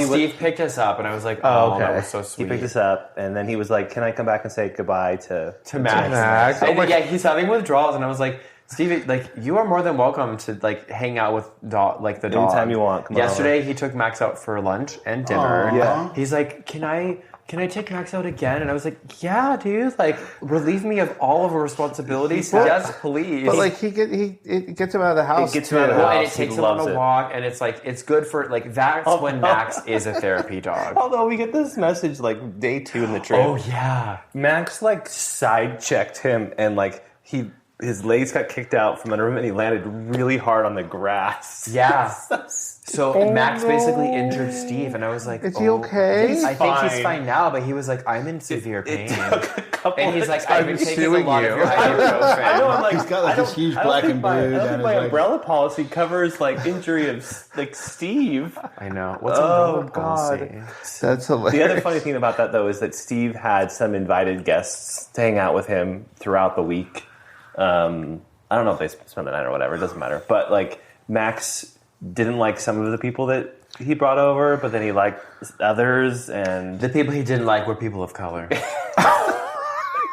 Speaker 4: Steve picked us up, and I was like, "Oh, that was so sweet."
Speaker 5: He picked us up, and then he was like, "Can I come back and say goodbye to
Speaker 4: Max?"
Speaker 3: Oh my-
Speaker 4: Yeah, he's having withdrawals, and I was like, "Steve, like you are more than welcome to like hang out with the dog
Speaker 5: anytime you want." Come
Speaker 4: Yesterday, he took Max out for lunch and dinner.
Speaker 6: Aww. Yeah.
Speaker 4: He's like, "Can I take Max out again?" And I was like, "Yeah, dude. Like, relieve me of all of our responsibilities. Yes, please."
Speaker 3: But like it gets him out of the house.
Speaker 5: It gets him out of the
Speaker 4: Well, and it
Speaker 5: house.
Speaker 4: takes
Speaker 5: He
Speaker 4: him on
Speaker 5: loves
Speaker 4: a
Speaker 5: it.
Speaker 4: walk, and it's like it's good for like that's when Max is a therapy dog.
Speaker 5: Although we get this message like day 2 in the trip.
Speaker 4: Oh yeah,
Speaker 5: Max like side checked him and like his legs got kicked out from under him and he landed really hard on the grass.
Speaker 4: yeah. So Max basically injured Steve, and I was like,
Speaker 3: Is he okay?
Speaker 4: I think he's fine now, but he was like, I'm in severe pain. And he's like, I've been taking a
Speaker 3: suing
Speaker 4: lot
Speaker 3: you.
Speaker 4: of your ibuprofen.
Speaker 5: I know, I'm like,
Speaker 6: He's got like this huge black and blue
Speaker 5: I don't
Speaker 6: down
Speaker 5: think
Speaker 6: his
Speaker 5: my
Speaker 6: leg.
Speaker 5: umbrella policy covers like injury of like Steve.
Speaker 4: I know. What's
Speaker 5: Oh,
Speaker 4: umbrella policy?
Speaker 3: That's hilarious.
Speaker 5: The other funny thing about that though is that Steve had some invited guests to hang out with him throughout the week. I don't know if they spent the night or whatever. It doesn't matter. But like Max didn't like some of the people that he brought over, but then he liked others, and
Speaker 4: The people he didn't like were people of color.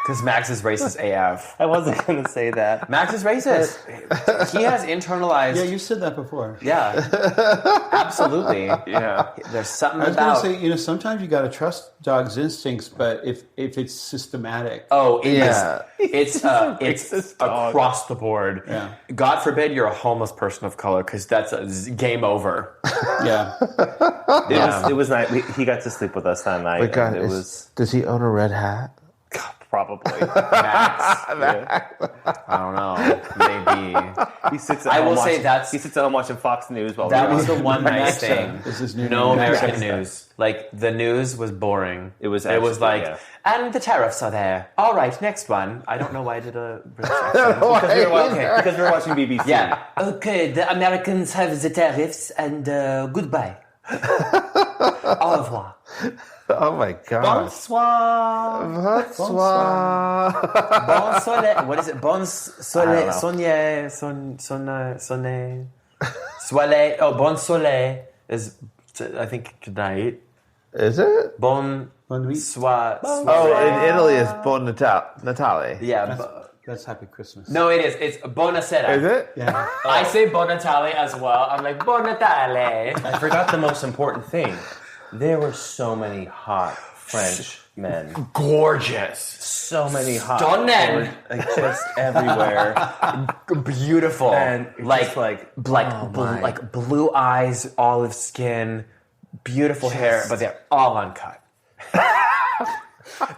Speaker 4: Because Max is racist AF.
Speaker 5: I wasn't going to say that.
Speaker 4: Max is racist. He has internalized.
Speaker 6: Yeah, you said that before.
Speaker 4: Yeah, absolutely.
Speaker 5: Yeah.
Speaker 4: There's something
Speaker 6: I was going
Speaker 4: about.
Speaker 6: to say, sometimes you got to trust dogs' instincts, but if it's systematic.
Speaker 4: Oh,
Speaker 3: Yeah.
Speaker 4: it's
Speaker 5: racist dog.
Speaker 4: across the board.
Speaker 6: Yeah.
Speaker 4: God forbid you're a homeless person of color, because that's a game over.
Speaker 6: Yeah.
Speaker 5: It was nice. He got to sleep with us that night.
Speaker 3: But God,
Speaker 5: and it was
Speaker 3: does he own a red hat?
Speaker 5: probably.
Speaker 4: Max,
Speaker 5: Yeah.
Speaker 4: I don't know, maybe.
Speaker 5: He sits at
Speaker 4: I
Speaker 5: home
Speaker 4: will say
Speaker 5: watching-
Speaker 4: that's-
Speaker 5: he sits at home watching Fox News while
Speaker 4: That
Speaker 5: we
Speaker 4: was the one nice
Speaker 6: Max,
Speaker 4: thing.
Speaker 6: this is new
Speaker 4: No
Speaker 6: Max.
Speaker 4: American news. Like the news was boring.
Speaker 5: It was
Speaker 4: It was
Speaker 5: actually-
Speaker 4: like,
Speaker 5: yeah.
Speaker 4: and the tariffs are there. All right, next one. I don't know why I did a British accent.
Speaker 5: because we were watching BBC.
Speaker 4: Yeah. Okay, the Americans have the tariffs, and goodbye. Au revoir.
Speaker 3: Oh my God.
Speaker 4: Bonsoir.
Speaker 3: Bonsoir.
Speaker 4: Bon soleil. What is it? Bon
Speaker 5: I
Speaker 4: soleil.
Speaker 5: don't
Speaker 4: Soleil. Soleil. Oh, bon soleil is, I think, good night.
Speaker 3: Is it?
Speaker 4: Bon
Speaker 6: Bon nuit.
Speaker 4: soir.
Speaker 3: Oh, in Italy it's Bon Natale.
Speaker 4: Yeah.
Speaker 6: That's Happy Christmas.
Speaker 4: No, it is. It's Buonasera.
Speaker 3: Is it?
Speaker 6: Yeah.
Speaker 4: I say Bon Natale as well. I'm like, Bon Natale.
Speaker 5: I forgot the most important thing. There were so many hot French men.
Speaker 4: Gorgeous.
Speaker 5: So many hot.
Speaker 4: Stunning.
Speaker 5: They were, like, just everywhere.
Speaker 4: Beautiful.
Speaker 5: And
Speaker 4: like,
Speaker 5: just like,
Speaker 4: like blue eyes, olive skin, beautiful hair, but they're all uncut.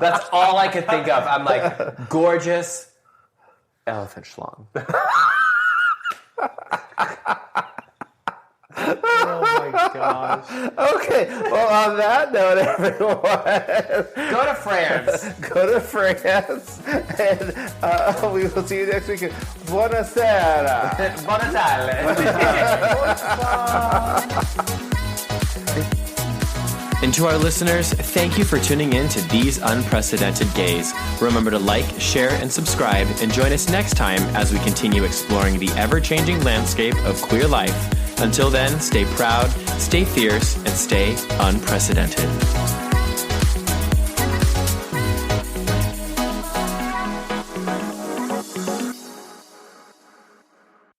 Speaker 4: That's all I could think of. I'm like, gorgeous elephant schlong.
Speaker 5: oh my gosh.
Speaker 3: Okay. Well, on that note, everyone,
Speaker 4: Go to France.
Speaker 3: go to France, and we will see you next week. Buonasera.
Speaker 4: Bon Natale. And to our listeners, thank you for tuning in to These Unprecedented Gays. Remember to like, share, and subscribe, and join us next time as we continue exploring the ever-changing landscape of queer life. Until then, stay proud, stay fierce, and stay unprecedented.